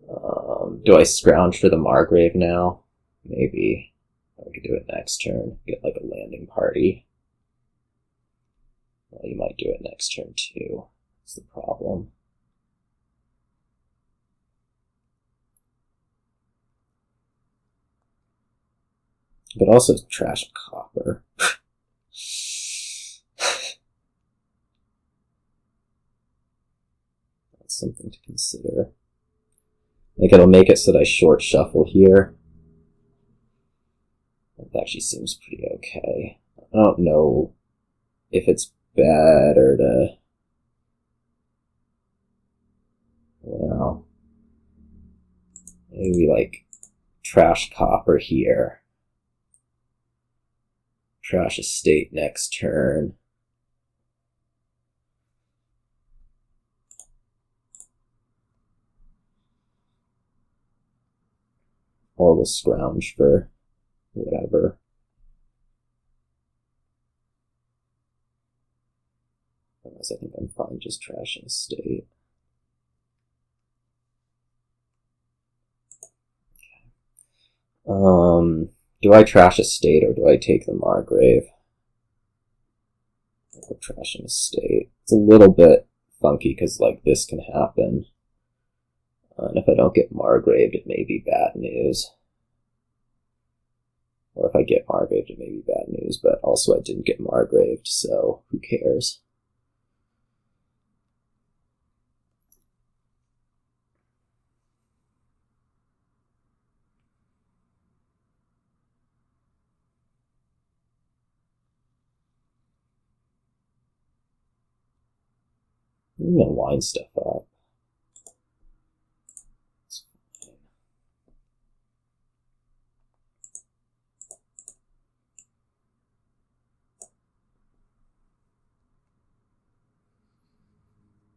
Do I scrounge for the Margrave now? Maybe. I could do it next turn. Get like a landing party. Well, you might do it next turn too. That's the problem. But also trash copper. That's something to consider. Like, it'll make it so that I short shuffle here. That actually seems pretty okay. I don't know if it's better to... Well... Maybe, like, trash copper here. Trash estate next turn. Or we'll scrounge for whatever. Otherwise, I think I'm fine just trashing estate. Okay. Do I trash estate or do I take the Margrave? I'll trash an estate. It's a little bit funky because like this can happen. And if I don't get Margraved, it may be bad news. Or if I get Margraved, it may be bad news, but also I didn't get Margraved, so who cares? I'm gonna line stuff up.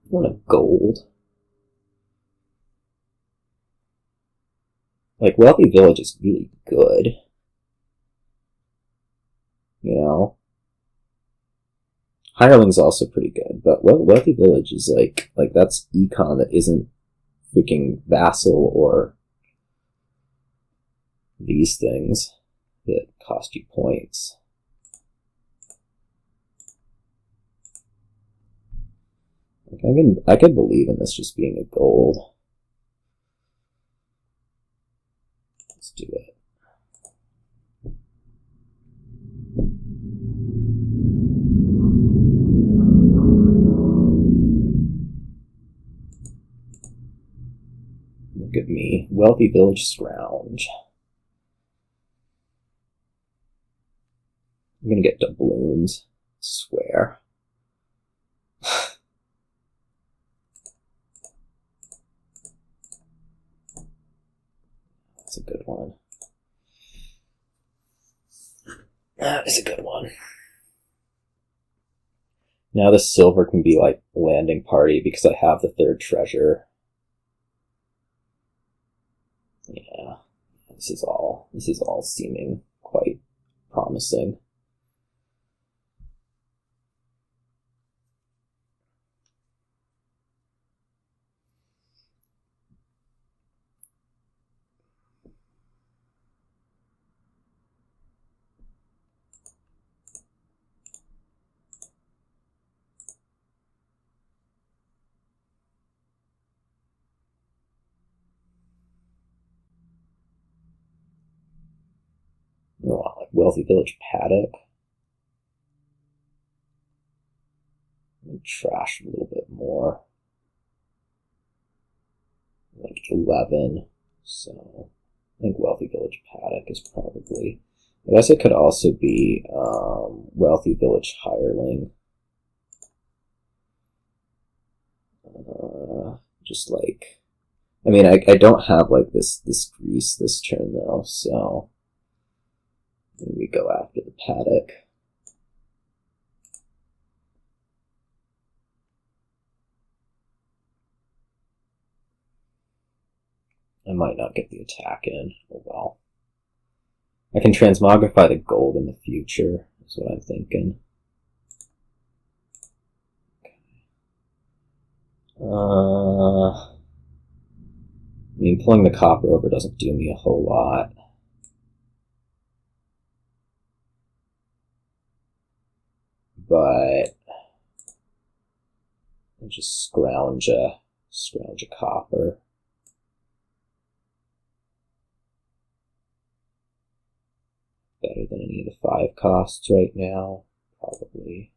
I want a gold. Like, Wealthy Village is really good. You know? Hireling's also pretty good, but Wealthy Village is like that's econ that isn't freaking Vassal or these things that cost you points. I can believe in this just being a gold. Let's do it. Look at me. Wealthy Village Scrounge. I'm gonna get doubloons. I swear. That's a good one. That is a good one. Now the silver can be like a landing party because I have the third treasure. Yeah, this is all seeming quite promising. Wealthy Village Paddock. Trash a little bit more. Like 11. So I think Wealthy Village Paddock is probably... I guess it could also be Wealthy Village Hireling. Just like... I mean, I don't have like this grease this turn though, so maybe we go after the Paddock. I might not get the attack in. Oh well. I can transmogrify the gold in the future, is what I'm thinking. I mean, pulling the copper over doesn't do me a whole lot. But I'll just scrounge a copper. Better than any of the 5 costs right now, probably.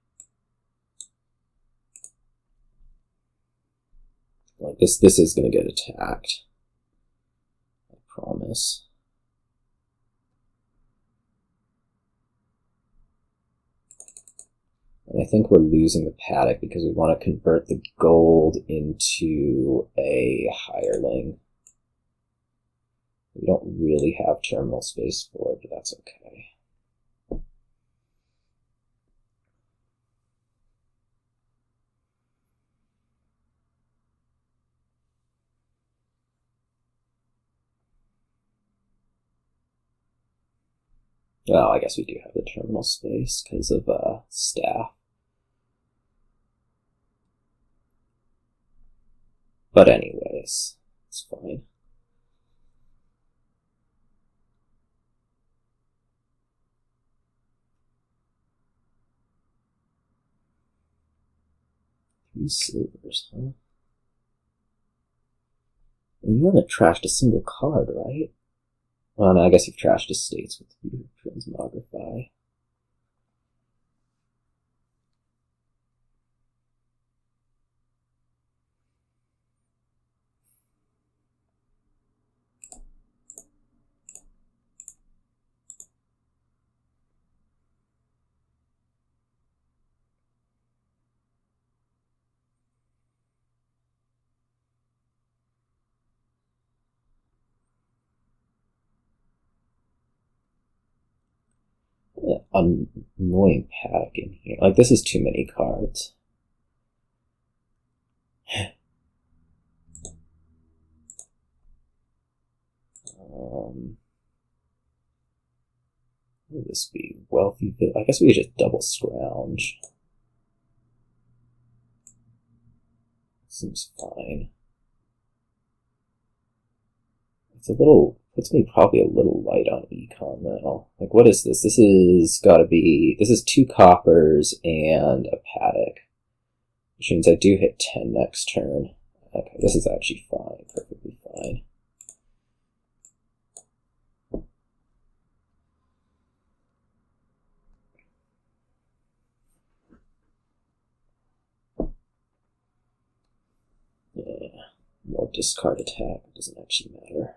Like this is gonna get attacked. I promise. And I think we're losing the Paddock because we want to convert the gold into a hireling. We don't really have terminal space for it, but that's okay. Well, I guess we do have the terminal space because of staff. But anyways, it's fine. Three silvers, huh? And you haven't trashed a single card, right? Well, no, I guess you've trashed estates with your Transmogrify. Annoying Paddock in here. Like, this is too many cards. What would this be? Wealthy... I guess we could just double Scrounge. Seems fine. It's a little... puts me probably a little light on econ though. Like, what is this? This is gotta be... This is 2 coppers and a Paddock. Which means I do hit 10 next turn. Okay, this is actually fine. Perfectly fine. Yeah, more discard attack. It doesn't actually matter.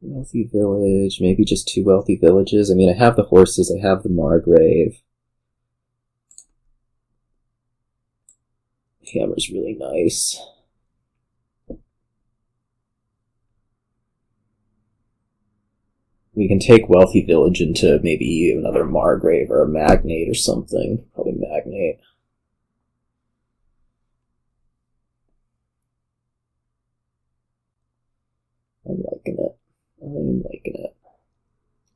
Wealthy village, maybe just 2 wealthy villages. I mean, I have the horses, I have the Margrave. Hammer's really nice. We can take wealthy village into maybe another Margrave or a Magnate or something. Probably Magnate. I'm liking it. I'm liking it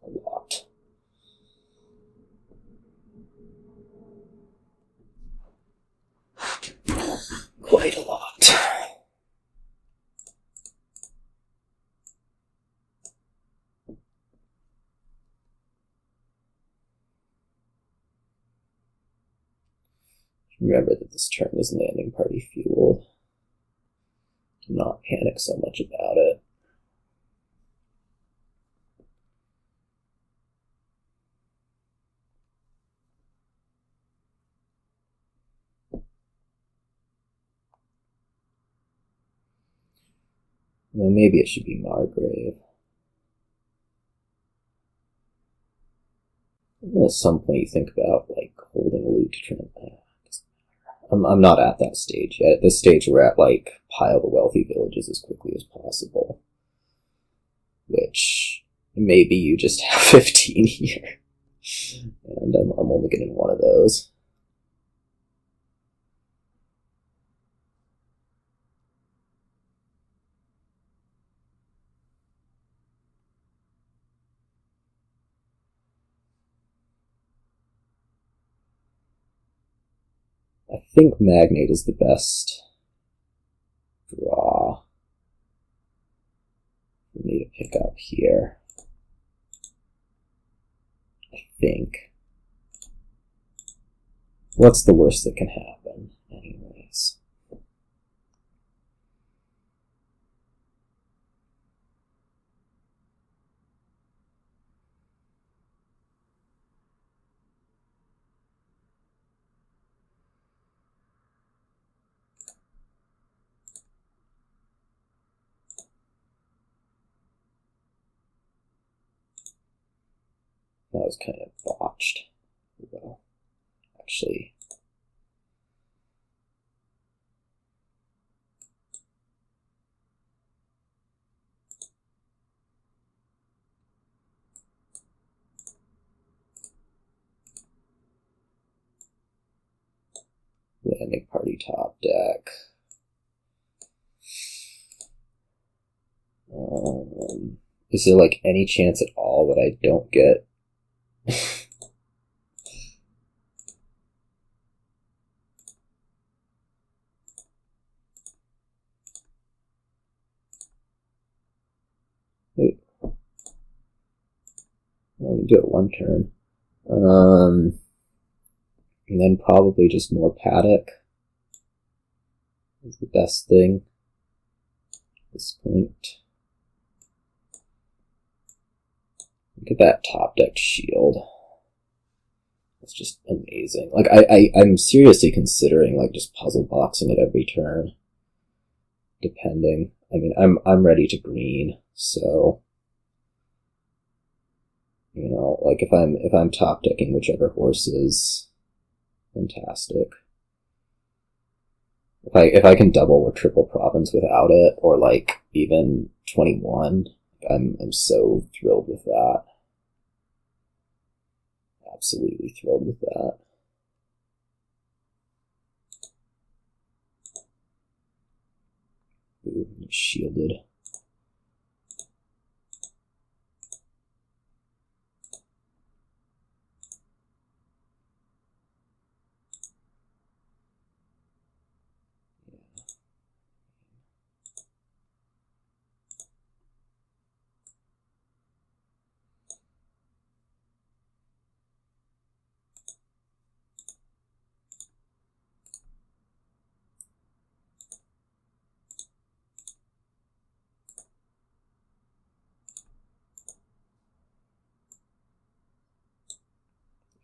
a lot. Quite a lot. Remember that this turn was landing party fueled, not not panic so much about it. Well, maybe it should be Margrave. At some point you think about, like, holding loot to try. I'm not at that stage yet. At this stage we're at, like, pile the wealthy villages as quickly as possible. Which, maybe you just have 15 here. And I'm only getting one of those. I think Magnate is the best draw for me to pick up here. I think. What's the worst that can happen, anyways? That was kind of botched. Well, actually, landing party top deck. Is there like any chance at all that I don't get wait. Let me do it one turn. And then probably just more Paddock is the best thing at this point. Look at that top deck shield. It's just amazing. Like I'm seriously considering like just puzzle boxing it every turn. Depending. I mean I'm ready to green, so you know, like if I'm top decking whichever horse is fantastic. If I can double or triple province without it, or like even 21, I'm so thrilled with that. Absolutely thrilled with that. Ooh, shielded.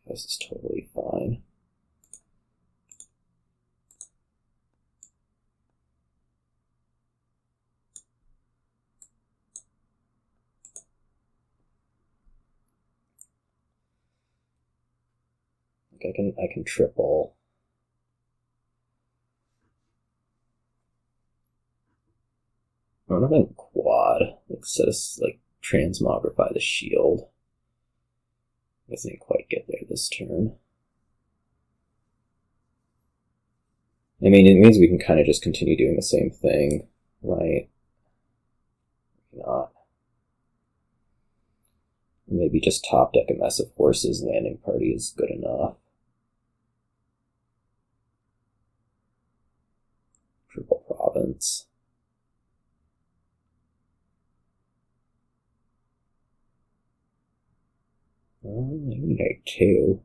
This is totally fine. Like I can triple. I wonder if I can quad. Like set us like transmogrify the shield. I didn't quite get there this turn. I mean, it means we can kind of just continue doing the same thing, right? Not. Maybe just top deck a mess of horses, landing party is good enough. Triple province. Maybe 2.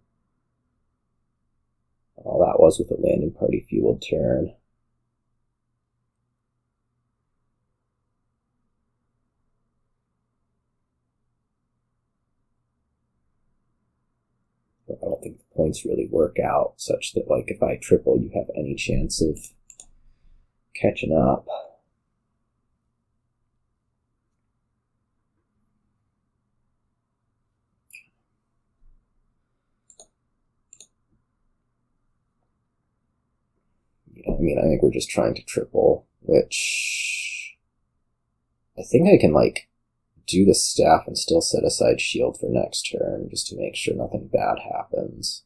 All that was with a landing party fueled turn. But I don't think the points really work out such that, like, if I triple, you have any chance of catching up. Yeah, I mean, I think we're just trying to triple, which I think I can, like, do the staff and still set aside shield for next turn, just to make sure nothing bad happens.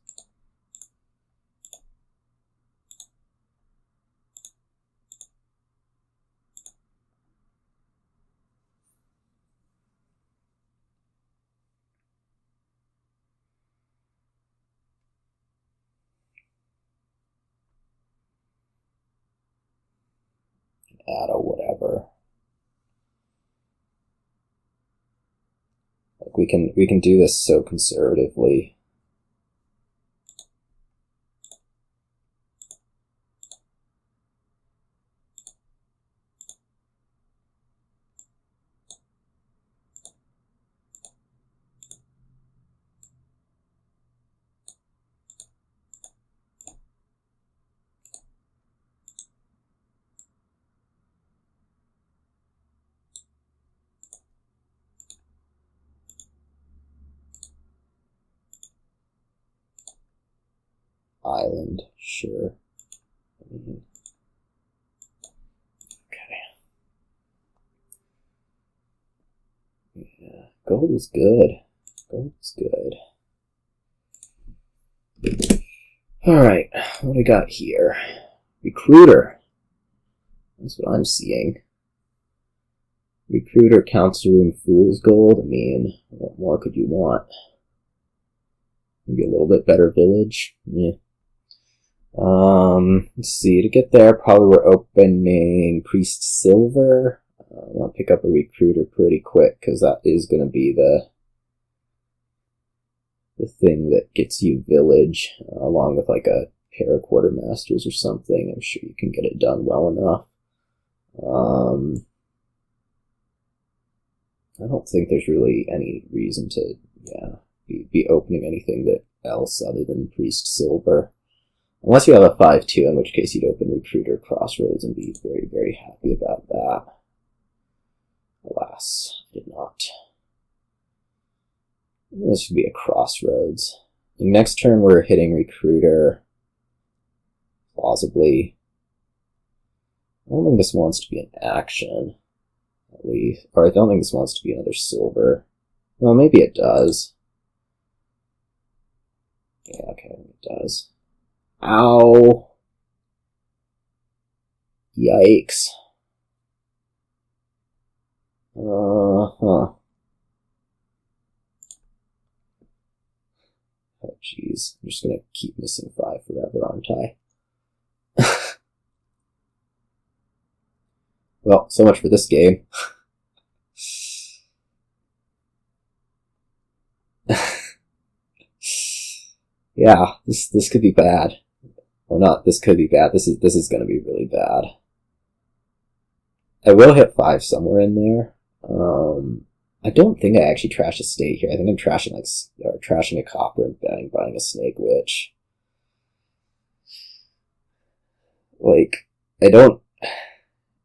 Add a whatever. Like we can do this so conservatively. Island, sure. I mean, okay. Yeah, gold is good. Gold is good. Alright, what do we got here? Recruiter. That's what I'm seeing. Recruiter, Council Room, Fool's Gold. I mean, what more could you want? Maybe a little bit better village. Yeah. Let's see, to get there, probably we're opening Priest Silver. I want to pick up a Recruiter pretty quick, because that is going to be the thing that gets you village, along with like a pair of Quartermasters or something. I'm sure you can get it done well enough. I don't think there's really any reason to, be opening anything else other than Priest Silver. Unless you have a 5-2, in which case you'd open Recruiter Crossroads and be very, very happy about that. Alas, I did not. This should be a Crossroads. And next turn we're hitting Recruiter. Plausibly. I don't think this wants to be an action. At least. Or I don't think this wants to be another silver. Well, maybe it does. Yeah, okay, it does. Ow. Yikes. Oh, jeez. I'm just gonna keep missing 5 forever, aren't I? Well, so much for this game. Yeah, this could be bad. Or not, this could be bad. This is gonna be really bad. I will hit 5 somewhere in there. I don't think I actually trash a state here. I think I'm trashing a copper and buying a snake witch. Like, I don't,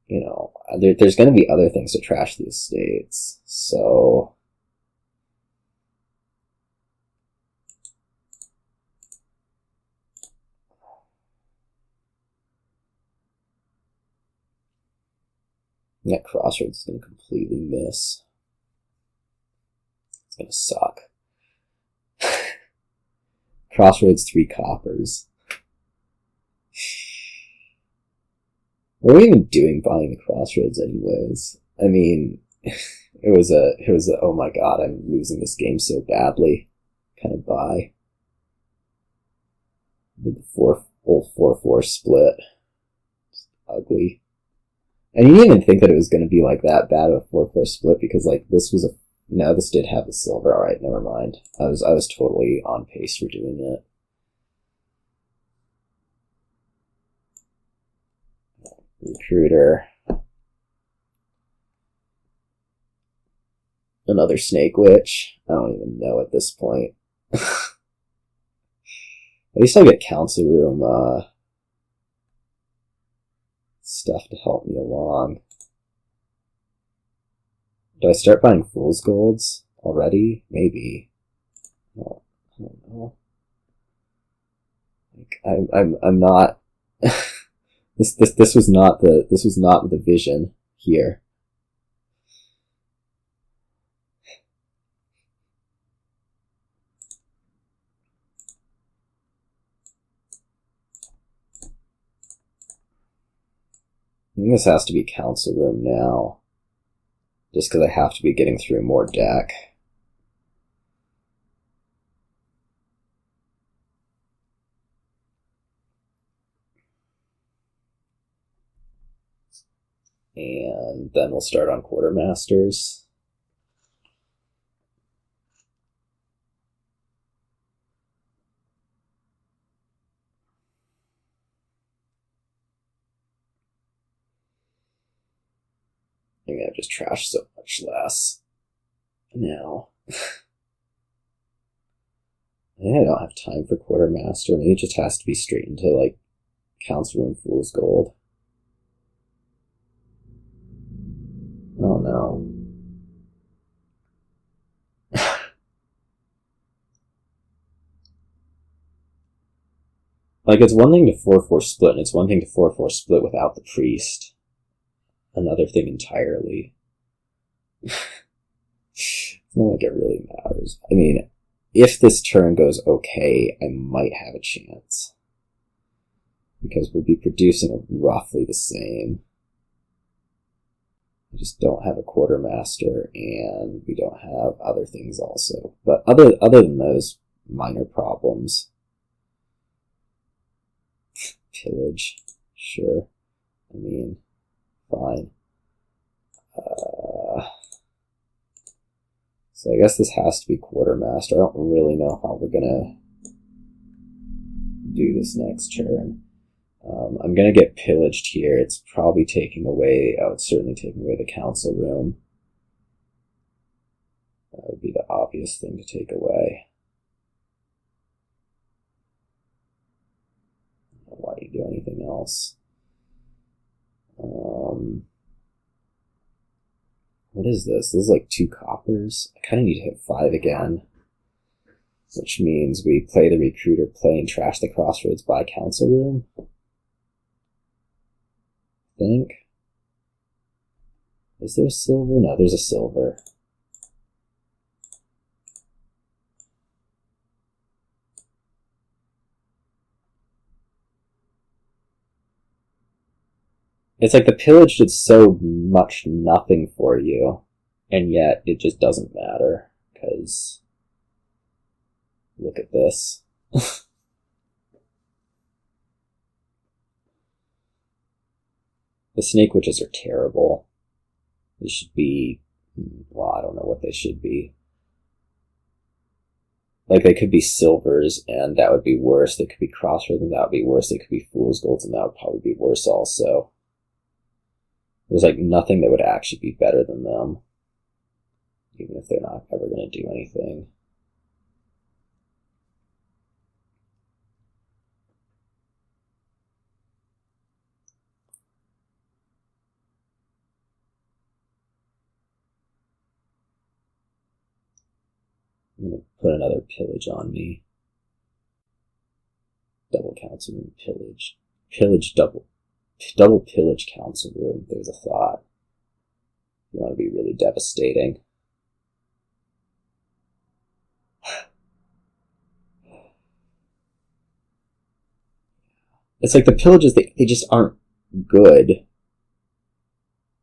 there's gonna be other things to trash these states, so. That Crossroads is going to completely miss. It's going to suck. Crossroads 3 coppers. What are we even doing buying the Crossroads anyways? I mean, it was a oh my god, I'm losing this game so badly kind of buy. Did the whole 4-4 split. Just ugly. And you didn't even think that it was going to be like that bad of a 4-4 split, because like this did have the silver. Alright, never mind. I was totally on pace for doing it. Recruiter. Another snake witch. I don't even know at this point. At least I'll get council room stuff to help me along. Do I start buying fool's golds already? Maybe. No, I don't know. Like, I'm not. this was not the vision here. I think this has to be council room now. Just because I have to be getting through more deck. And then we'll start on Quartermasters. I mean, I've just trashed so much less now. I don't have time for Quartermaster. Maybe it just has to be straight into, like, Council Room Fool's Gold. I don't know. Like, it's one thing to 4-4 split, and it's one thing to 4-4 split without the priest. Another thing entirely. It's not like it really matters. I mean, if this turn goes okay, I might have a chance. Because we'll be producing roughly the same. I just don't have a Quartermaster, and we don't have other things also. But other than those minor problems. Pillage. Sure. I mean, fine. So I guess this has to be Quartermaster. I don't really know how we're gonna do this next turn. I'm gonna get pillaged here. It's probably taking away, it's certainly taking away the council room. That would be the obvious thing to take away. I don't know why you do anything else. What is this? This is like 2 coppers. I kind of need to hit 5 again. Which means we play the recruiter, play and trash the Crossroads by council room. I think. Is there a silver? No, there's a silver. It's like the pillage did so much nothing for you, and yet it just doesn't matter, because look at this. The snake witches are terrible. They should be, well, I don't know what they should be. Like, they could be silvers, and that would be worse. They could be Crossroads, and that would be worse. They could be fool's golds, and that would probably be worse also. There's like nothing that would actually be better than them, even if they're not ever going to do anything. I'm going to put another pillage on me. Double council room pillage. Pillage double pillage council room. There's a thought. You want to be really devastating. It's like the pillages, they just aren't good.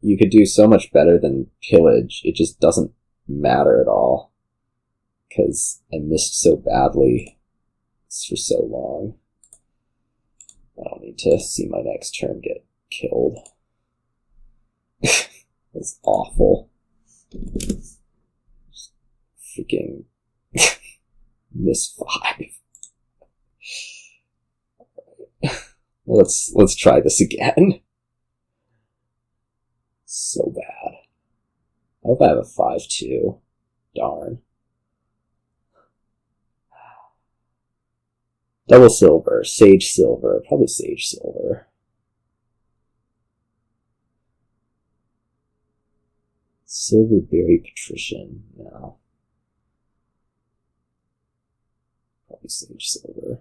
You could do so much better than pillage. It just doesn't matter at all. Because I missed so badly for so long. I don't need to see my next turn get killed. That's awful. Just freaking miss 5. Let's try this again. So bad. I hope I have a 5-2. Darn. Double silver, sage silver, probably sage silver. Silverberry Patrician, no. Probably sage silver.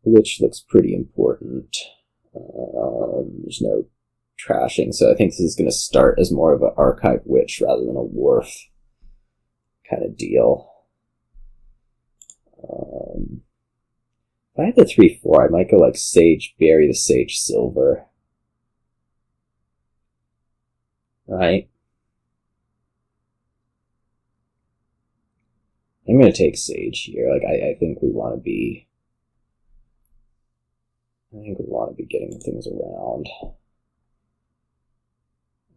Which looks pretty important. There's no trashing, so I think this is going to start as more of an archive witch rather than a wharf kind of deal. If I had the 3/4, I might go like sage, bury the sage silver. Right? I'm going to take sage here. Like, I think we want to be... I think we want to be getting things around.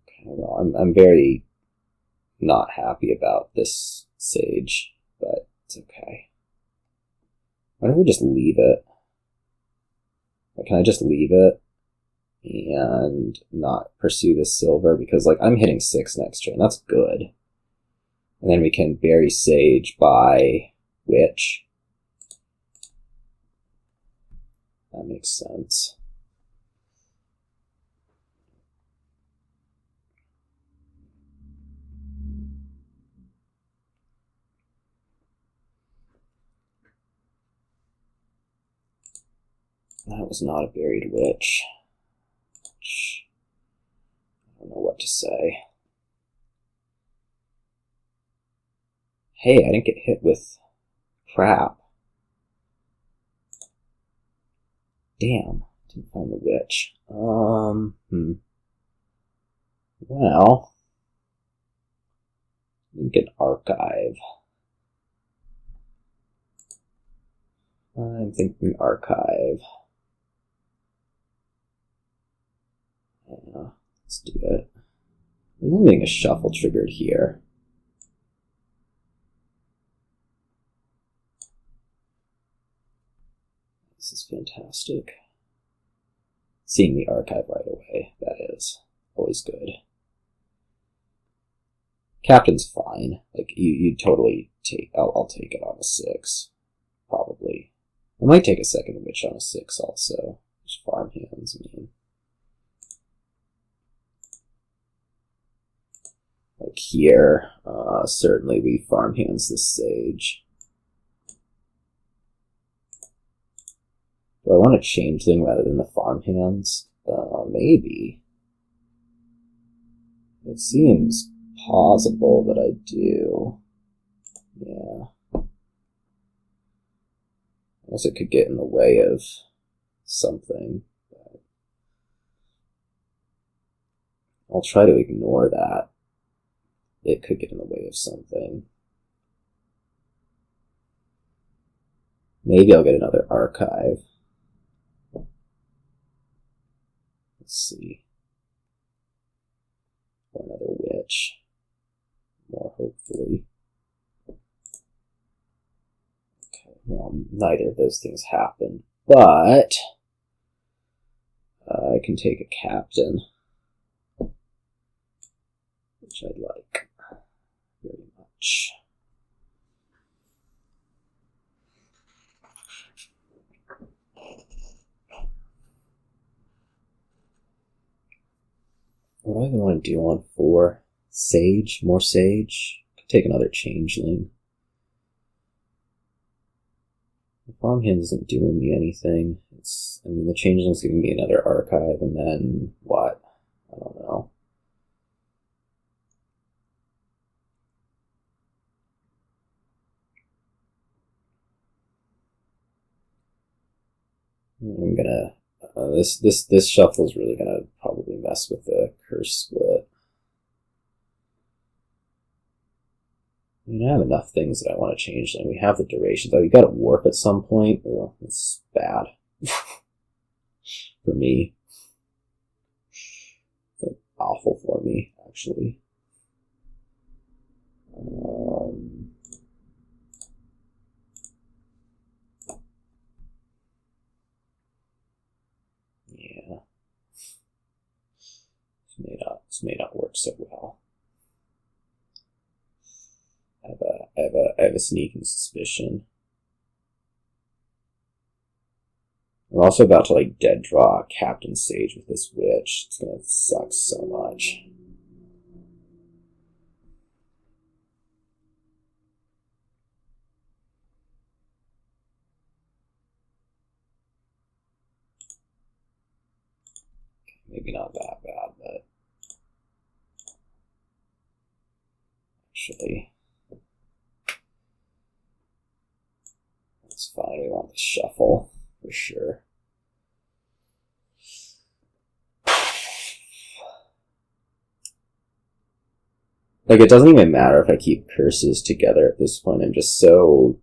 Okay, well, I'm very not happy about this sage, but it's okay. Why don't we just leave it? Like, can I just leave it and not pursue this silver? Because, like, I'm hitting 6 next turn. That's good. And then we can bury sage by witch. That makes sense. That was not a buried witch. I don't know what to say. Hey, I didn't get hit with crap. Damn, didn't find the witch. Well, didn't get archive. I'm thinking archive. Yeah, let's do it. I'm getting a shuffle triggered here. This is fantastic. Seeing the archive right away, that is always good. Captain's fine. Like, you totally take, I'll take it on a 6. Probably. I might take a second witch on a 6 also. Just farmhands, I mean. Like here, certainly we farmhands this sage. Do I want a changeling rather than the farmhands? Maybe. It seems plausible that I do. Yeah. I guess it could get in the way of something. But I'll try to ignore that. It could get in the way of something. Maybe I'll get another archive. Let's see. Or another witch. More hopefully. Okay, well, neither of those things happen. But I can take a captain. Which I'd like very much. What do I even want to do on 4? Sage? More sage? Could take another changeling. The farmhand isn't doing me anything. I mean, the changeling's giving me another archive, and then what? I don't know. I'm gonna... this shuffle is really gonna probably mess with the curse split. I mean, I have enough things that I want to change. And we have the duration, though. You got to warp at some point. Oh, it's bad for me. It's like awful for me, actually. Yeah. This may not work so well. I I have a sneaking suspicion. I'm also about to, like, dead draw Captain Sage with this witch. It's gonna suck so much. Maybe not that bad, but actually, it's fine. We want the shuffle for sure. Like, it doesn't even matter if I keep curses together at this point. I'm just so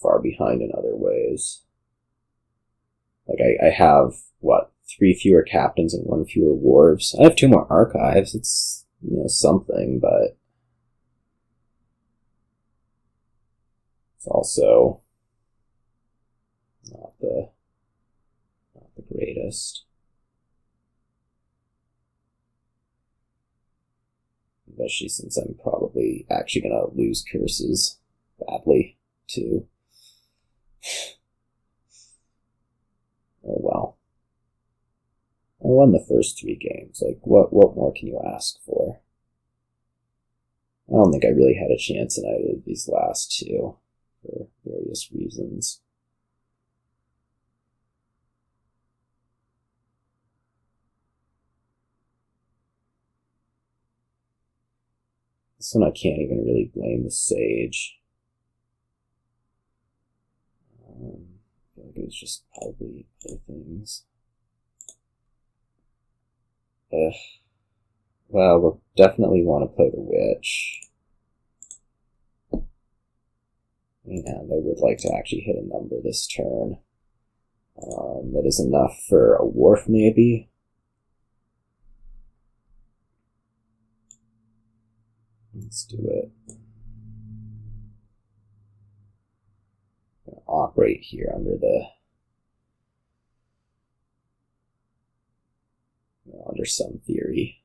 far behind in other ways. Like, I have, what, 3 fewer captains and 1 fewer wharves. I have 2 more archives. It's, you know, something, but it's also not the greatest. Especially since I'm probably actually going to lose curses badly, too. Oh, well. I won the first 3 games. Like, what more can you ask for? I don't think I really had a chance in either of these last 2, for various reasons. This one I can't even really blame the Sage. I feel like it was just probably other things. Well, we'll definitely want to play the Witch. And I would like to actually hit a number this turn. That is enough for a Wharf, maybe. Let's do it. I'm gonna operate here under the, under some theory.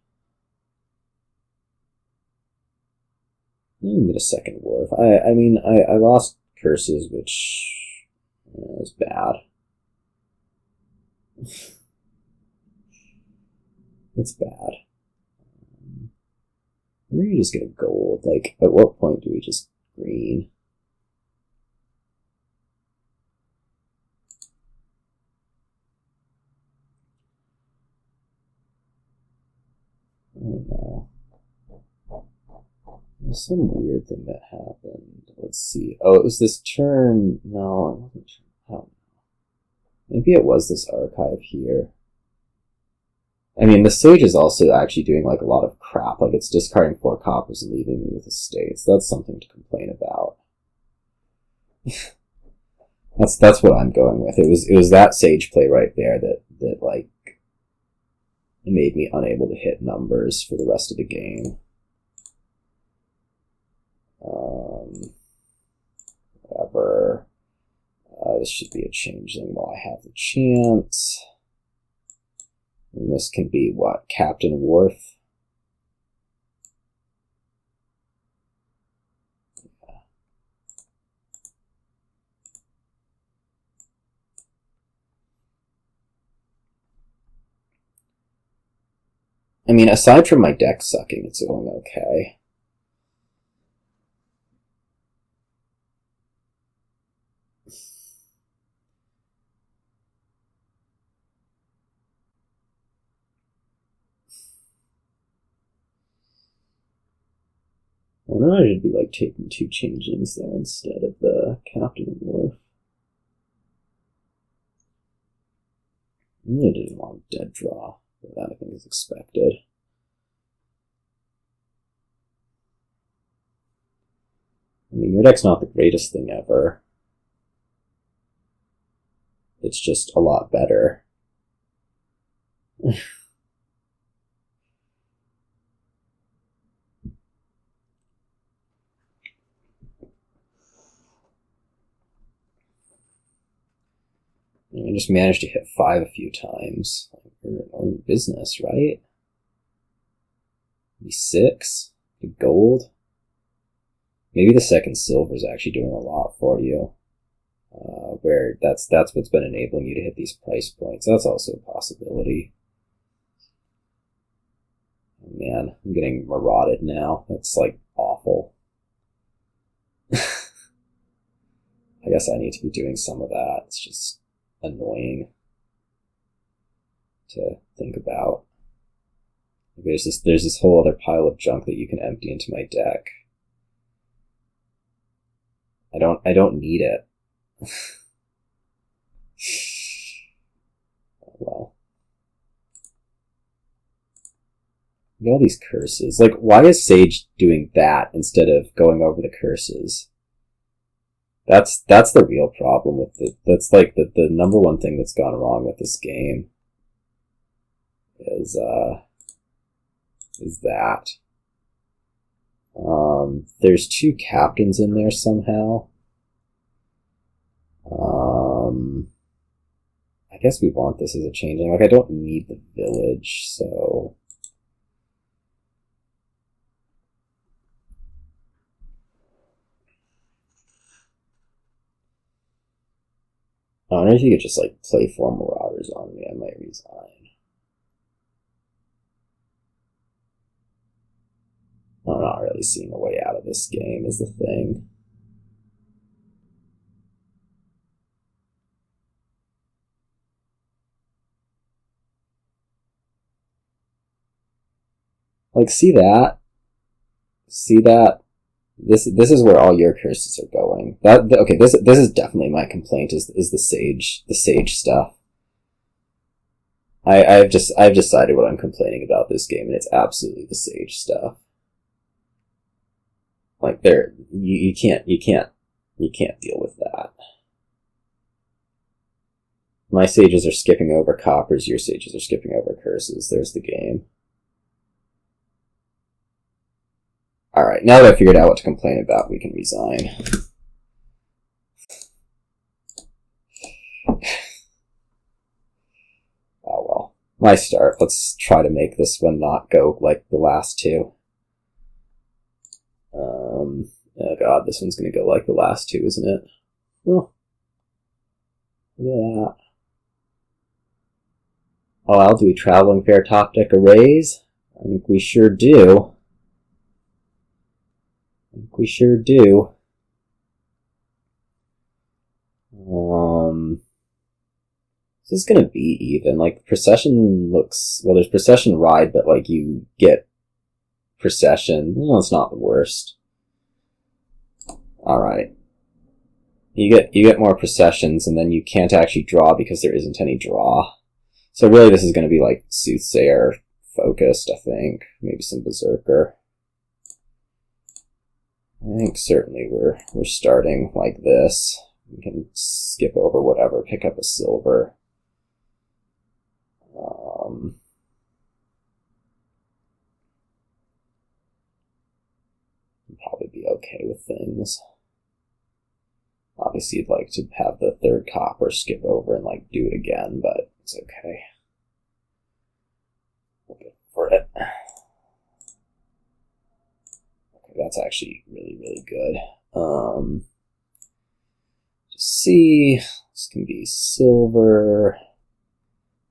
You can get a second Wharf. I mean, I lost curses, which is bad. It's bad. Maybe you just get a gold. Like, at what point do we just green? I don't know. There's some weird thing that happened. Let's see. Oh, it was this turn. No, I wasn't sure. I don't know. Maybe it was this archive here. I mean, the Sage is also actually doing, like, a lot of crap. Like, it's discarding 4 coppers and leaving me with estates. That's something to complain about. That's what I'm going with. It was that Sage play right there that like, made me unable to hit numbers for the rest of the game. Whatever. This should be a Changeling while I have the chance. And this can be, what, Captain Wharf? Yeah. I mean, aside from my deck sucking, it's going okay. I wonder if I should be, like, taking 2 Changelings there instead of the Captain Wharf. I really didn't want a dead draw, but that I think is expected. I mean, your deck's not the greatest thing ever. It's just a lot better. I just managed to hit 5 a few times. We're in business, right? Maybe 6? Gold? Maybe the second silver is actually doing a lot for you. Where that's what's been enabling you to hit these price points. That's also a possibility. Man, I'm getting marauded now. That's like awful. I guess I need to be doing some of that. It's just annoying to think about. There's this whole other pile of junk that you can empty into my deck. I don't need it. Oh, well. Look at all these curses. Like, why is Sage doing that instead of going over the curses? That's the real problem with that's like the number one thing that's gone wrong with this game. Is that. There's 2 captains in there somehow. I guess we want this as a changeling. Like, I don't need the village, so... I wonder if you could just, like, play 4 Marauders on me. I might resign. I'm not really seeing a way out of this game, is the thing. Like, see that? See that? This is where all your curses are going. Okay, this is definitely my complaint, is the sage stuff. I've decided what I'm complaining about this game, and it's absolutely the sage stuff. Like, you can't deal with that. My sages are skipping over coppers, your sages are skipping over curses. There's the game. Alright, now that I've figured out what to complain about, we can resign. Oh well. My start. Let's try to make this one not go like the last 2. Oh god, this one's gonna go like the last 2, isn't it? Oh. Look at that. Oh well, do we Traveling Fair top deck arrays? I think we sure do. We sure do. This is gonna be even. Like, procession looks... Well, there's procession ride, but, like, you get procession. Well, it's not the worst. Alright. You get more processions, and then you can't actually draw because there isn't any draw. So really this is gonna be, like, Soothsayer focused, I think. Maybe some Berserker. I think certainly we're starting like this. We can skip over whatever, pick up a silver. Probably be okay with things. Obviously you'd like to have the 3rd copper skip over and like do it again, but it's okay. We'll go for it. That's actually really, really good. Just see, this can be silver.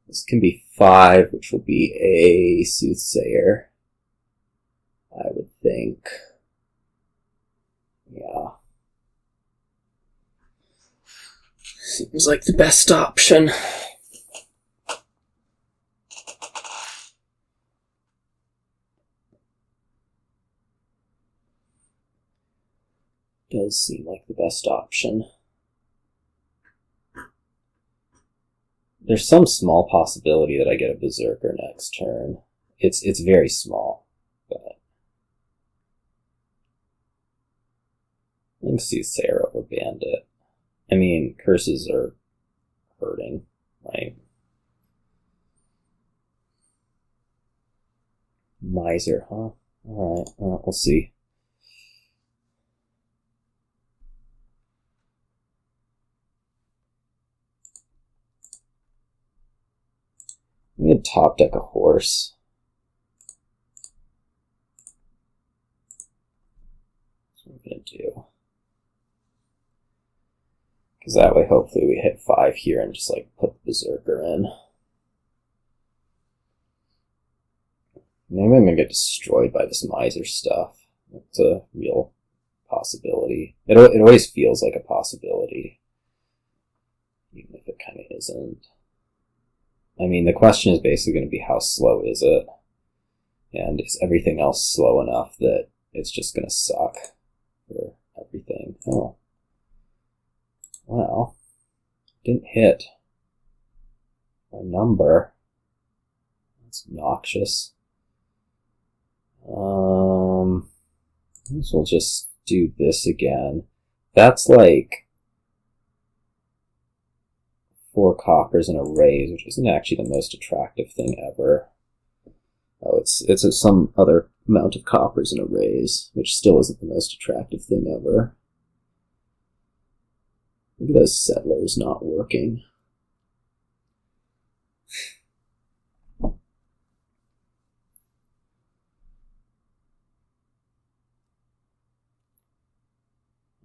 This can be 5, which will be a Soothsayer, I would think. Yeah. Seems like the best option. Does seem like the best option. There's some small possibility that I get a Berserker next turn. It's very small, but I think Soothsayer over Bandit. I mean, curses are hurting, right? Miser, huh? Alright, well, we'll see. I'm going to top deck a horse. So what I'm going to do. Because that way, hopefully, we hit 5 here and just, like, put the Berserker in. Maybe I'm gonna get destroyed by this Miser stuff. It's a real possibility. It always feels like a possibility. Even if it kind of isn't. I mean, the question is basically going to be how slow is it? And is everything else slow enough that it's just going to suck for everything? Oh. Well. Didn't hit my number. That's noxious. So we'll just do this again. That's like 4 coppers and a raise, which isn't actually the most attractive thing ever. Oh, it's some other amount of coppers and a raise, which still isn't the most attractive thing ever. Look at those settlers not working.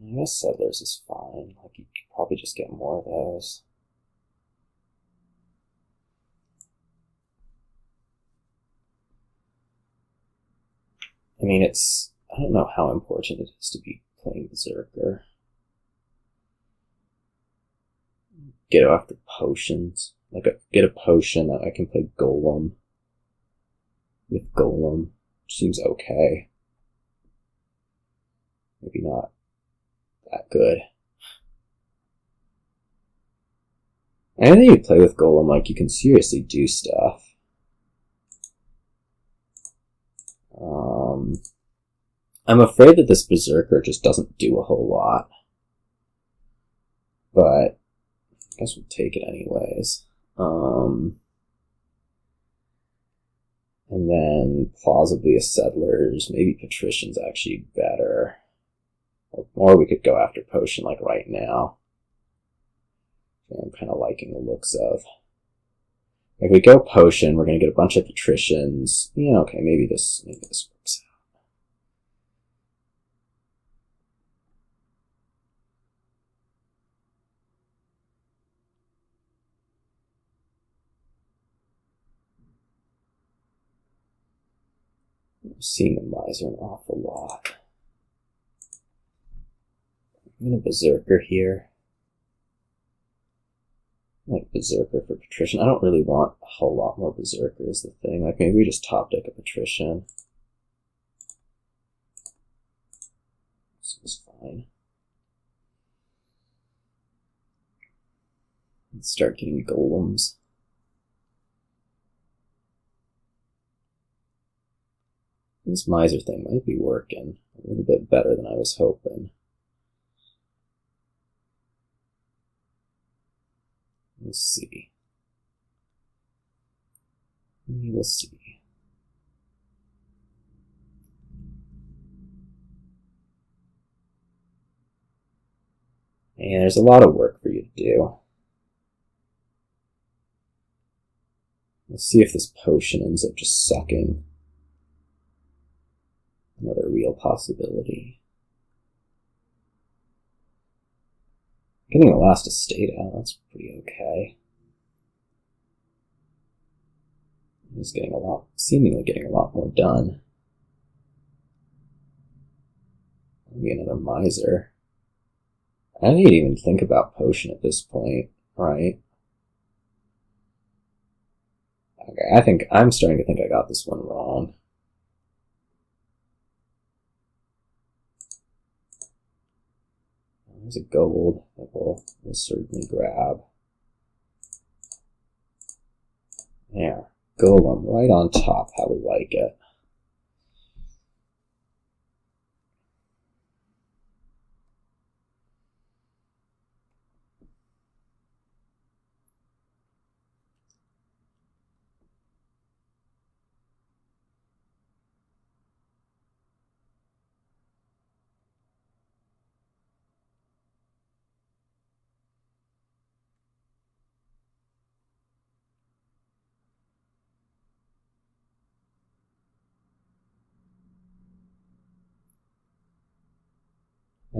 I guess settlers is fine. Like, you could probably just get more of those. I mean, I don't know how important it is to be playing Berserker. Get after potions. Like, get a potion that I can play Golem with Golem. Which seems okay. Maybe not that good. Anything you play with Golem, like, you can seriously do stuff. I'm afraid that this Berserker just doesn't do a whole lot. But I guess we'll take it anyways. And then plausibly a Settlers, maybe Patrician's actually better. Or we could go after Potion like right now. I'm kind of liking the looks of. If we go Potion, we're going to get a bunch of Patricians. Yeah, okay, maybe this works out. I'm seeing the Miser an awful lot. I'm going to Berserker here. Like Berserker for Patrician. I don't really want a whole lot more Berserker is the thing. Like, maybe we just top deck a Patrician. This is fine. Let's start getting golems. This Miser thing might be working a little bit better than I was hoping. We'll see. We will see. And there's a lot of work for you to do. We'll see if this potion ends up just sucking. Another real possibility. Getting a last estate out, that's pretty okay. Just seemingly getting a lot more done. Maybe another Miser. I didn't even think about Potion at this point, right? Okay, I'm starting to think I got this one wrong. There's a gold that we'll certainly grab. There. Golem right on top, how we like it.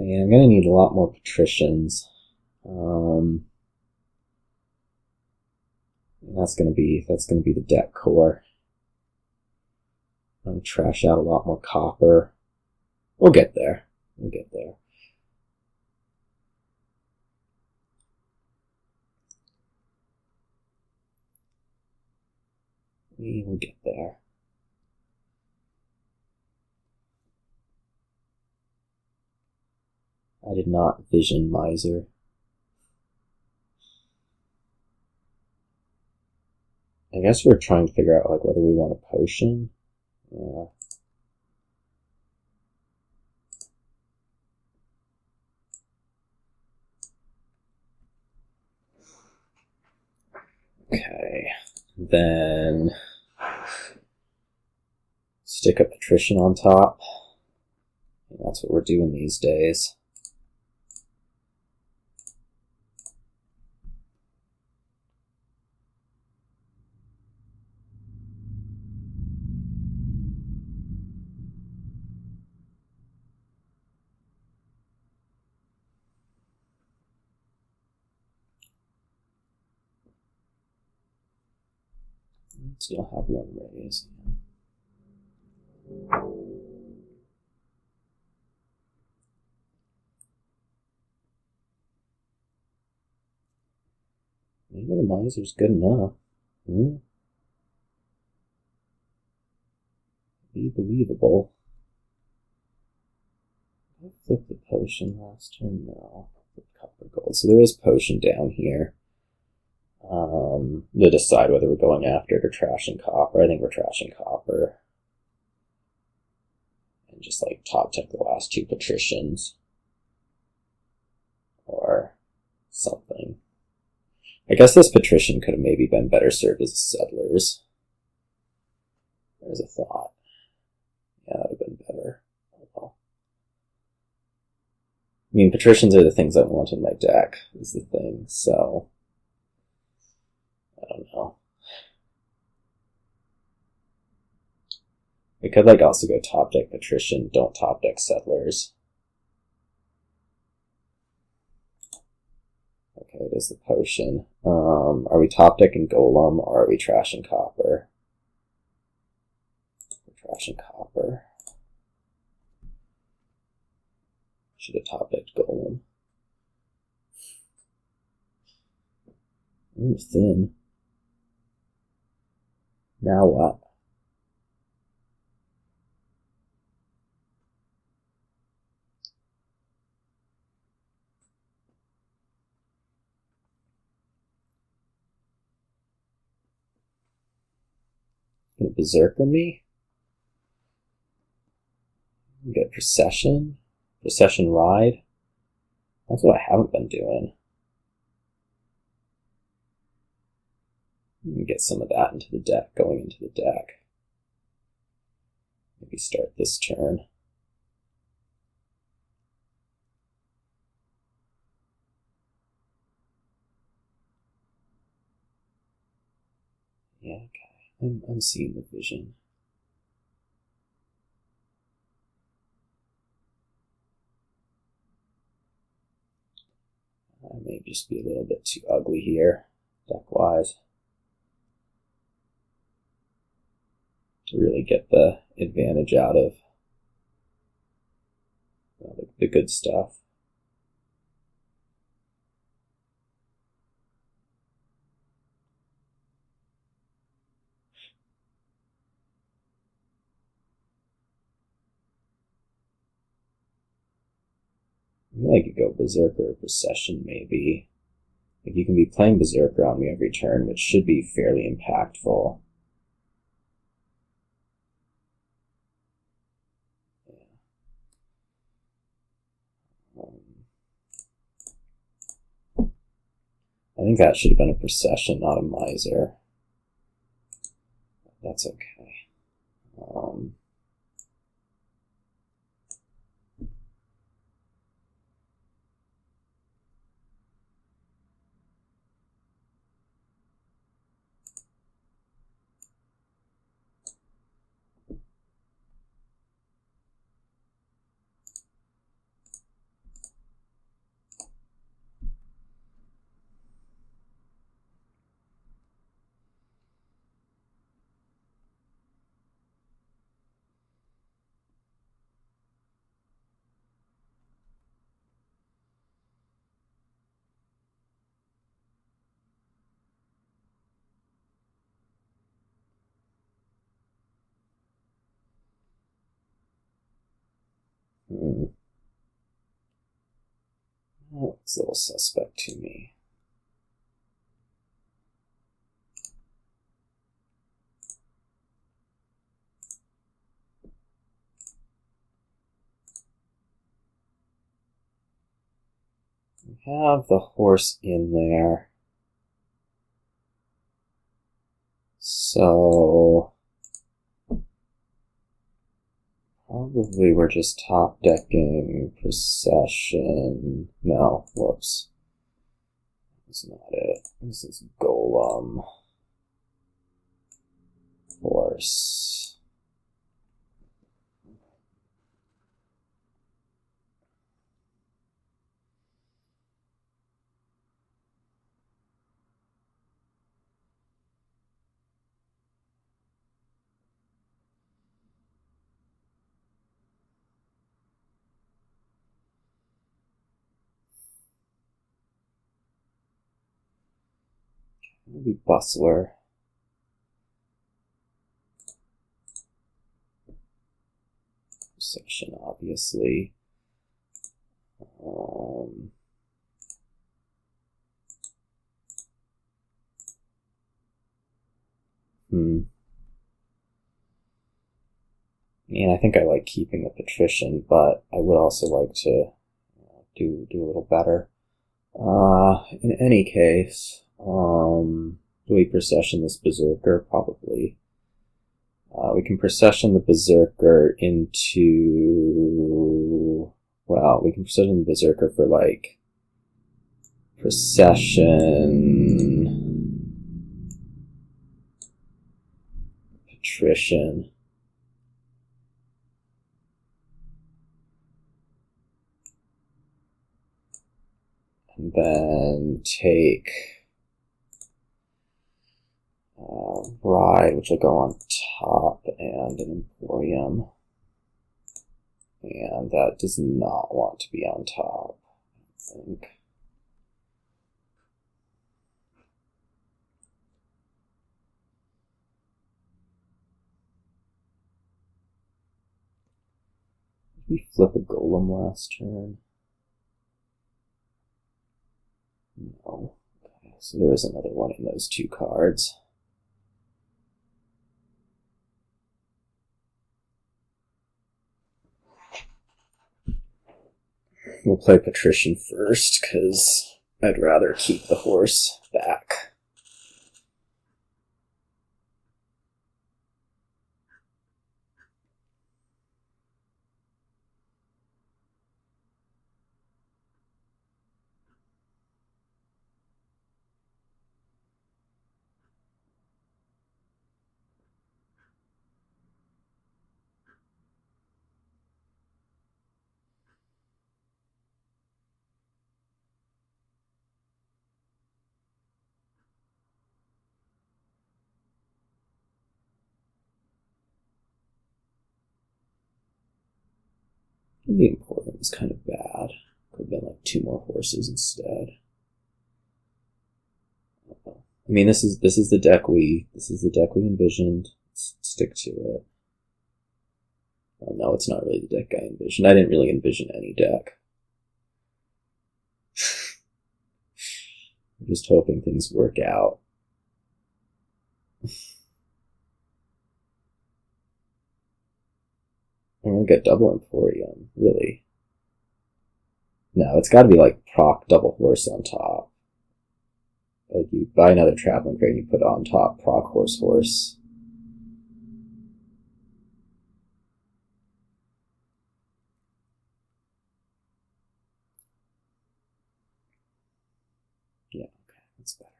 Yeah, I'm gonna need a lot more Patricians. That's gonna be the deck core. I'm gonna trash out a lot more copper. We'll get there. We'll get there. We will get there. I did not vision Miser. I guess we're trying to figure out like whether we want a potion. Yeah. Okay. Then stick a Patrician on top. And that's what we're doing these days. Still have one raise. Maybe the Miser's good enough. Be believable. Did I flip the potion last turn? No. Flip copper gold. So there is potion down here. To decide whether we're going after it or trashing copper. I think we're trashing copper. And just like top tech the last two Patricians. Or something. I guess this Patrician could have maybe been better served as settlers. There's a thought. Yeah, that would have been better. Oh, well. I mean, Patricians are the things I want in my deck, is the thing, so I don't know. We could like also go top deck Patrician, don't top deck settlers. Okay, it is the potion. Are we top decking Golem or are we trashing copper? We're trashing copper. Should have top decked Golem. Ooh, thin. Now what? Gonna Berserker me? Get Procession? Procession Ride? That's what I haven't been doing. Get some of that into the deck, going into the deck. Maybe start this turn. Yeah, okay. I'm seeing the vision. I may just be a little bit too ugly here, deck-wise, to really get the advantage out of the good stuff. I could go Berserker or Procession, maybe. Like, you can be playing Berserker on me every turn, which should be fairly impactful. I think that should have been a Procession, not a Miser. That's okay. That looks a little suspect to me. We have the horse in there. So probably we're just top decking Procession. No, whoops. That's not it. This is Golem. Horse. Maybe Bustler. Section, obviously. I think I like keeping the Patrician, but I would also like to do a little better. In any case, do we Procession this Berserker? Probably. We can Procession the Berserker into... Well, we can Procession the Berserker for, like, Procession... Patrician... And then take Ride, which will go on top, and an Emporium. And that does not want to be on top, I think. Did we flip a Golem last turn? No. Okay, so there is another one in those two cards. We'll play Patrician first, because I'd rather keep the horse back. The Emporium is kind of bad. Could have been like 2 more horses instead. I mean, this is the deck we envisioned. Let's stick to it. Oh, no, it's not really the deck I envisioned. I didn't really envision any deck. I'm just hoping things work out. I'm gonna get double Emporium, really. No, it's gotta be like proc double horse on top. Like you buy another traveling crate and you put on top proc horse horse. Yeah, okay, that's better.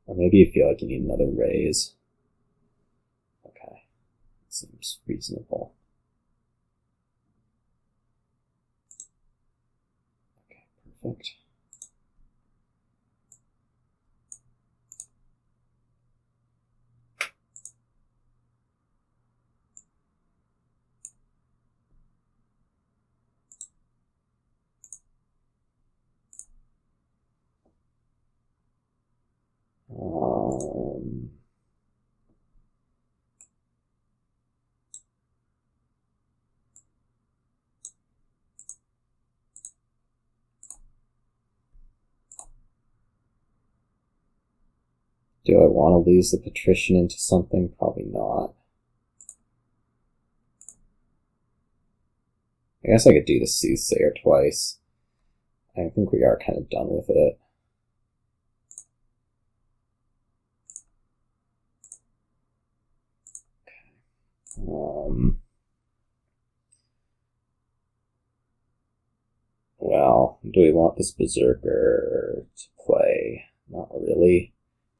Or maybe you feel like you need another raise. Okay, seems reasonable. Okay, perfect. Do I want to lose the Patrician into something? Probably not. I guess I could do the Soothsayer twice. I think we are kind of done with it. Well, do we want this Berserker to play? Not really.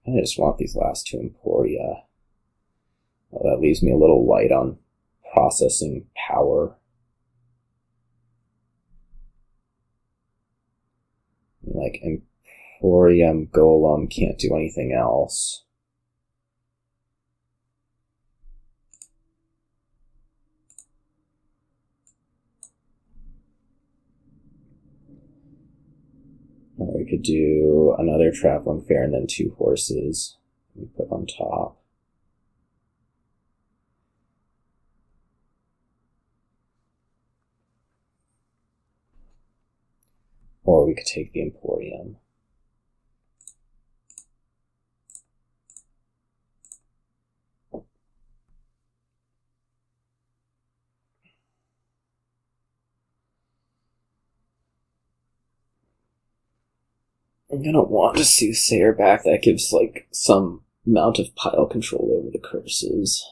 I just want these last two Emporia. Well, that leaves me a little light on processing power. Like, Emporium Golem can't do anything else. Or we could do another Traveling Fair and then 2 horses we put on top. Or we could take the Emporium. I'm gonna want a Soothsayer back. That gives, like, some amount of pile control over the curses.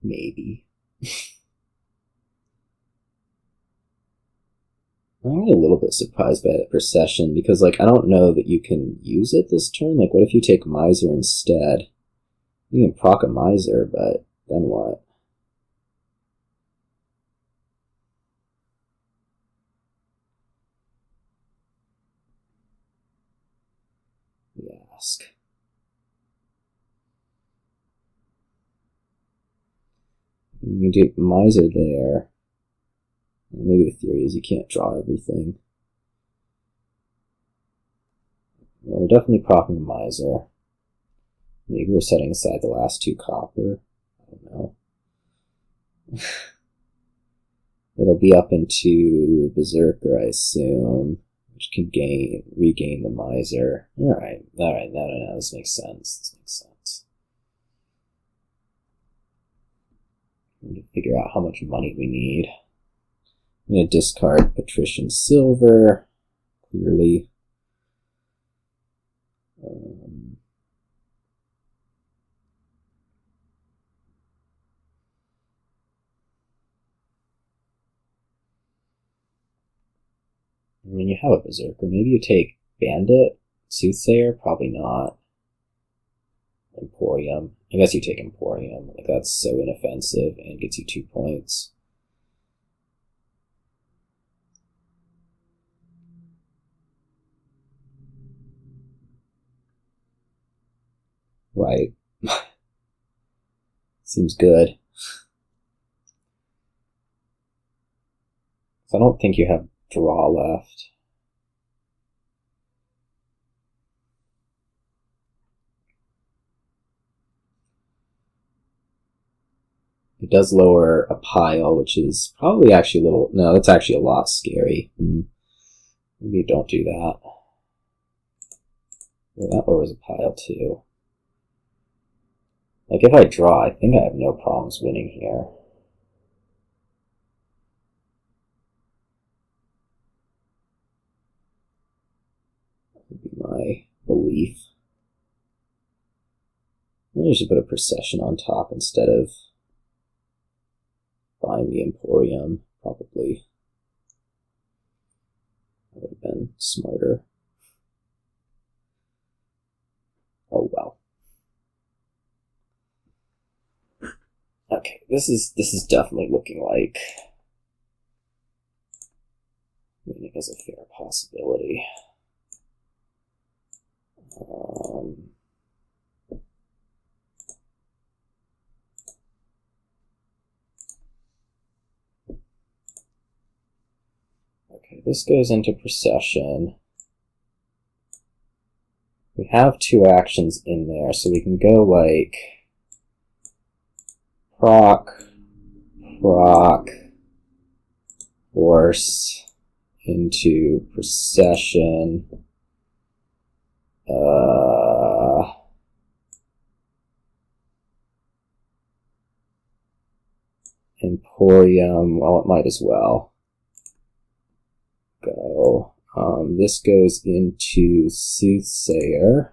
Maybe. I'm a little bit surprised by that Procession, because, like, I don't know that you can use it this turn. Like, what if you take Miser instead? You can proc a Miser, but then what? Yask. You can do Miser there. Maybe the theory is you can't draw everything. Well, we're definitely proccing the Miser. Maybe we're setting aside the last 2 copper. I don't know. It'll be up into Berserker, I assume, which can regain the Miser. Alright, no, this makes sense. I need to figure out how much money we need. I'm going to discard Patrician Silver, clearly. I mean, you have a Berserker. Maybe you take Bandit, Soothsayer? Probably not. Emporium. I guess you take Emporium. Like, that's so inoffensive and gets you 2 points. Right. Seems good. So I don't think you have draw left. It does lower a pile, which is probably actually a little... No, that's actually a lot scary. Maybe don't do that. Well, that lowers a pile too. Like, if I draw, I think I have no problems winning here. That would be my belief. Maybe I should put a Procession on top instead of buying the Emporium, probably. That would have been smarter. Oh well. Okay, this is definitely looking like winning is a fair possibility. this goes into procession. We have 2 actions in there, so we can go like proc, force into procession. Emporium, well, it might as well go. This goes into Soothsayer,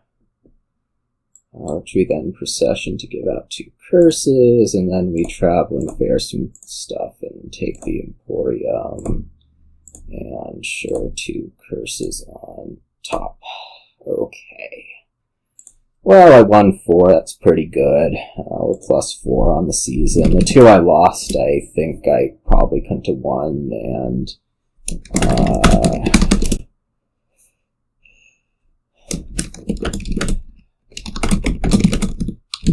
which we then procession to give out 2 curses, and then we Traveling Fair some stuff and take the Emporium, and sure 2 curses on top. Okay. Well, I won 4, that's pretty good. We're +4 on the season. The 2 I lost, I think I probably couldn't have won, and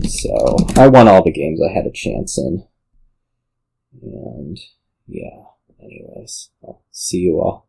so I won all the games I had a chance in. And yeah, anyways, I'll see you all.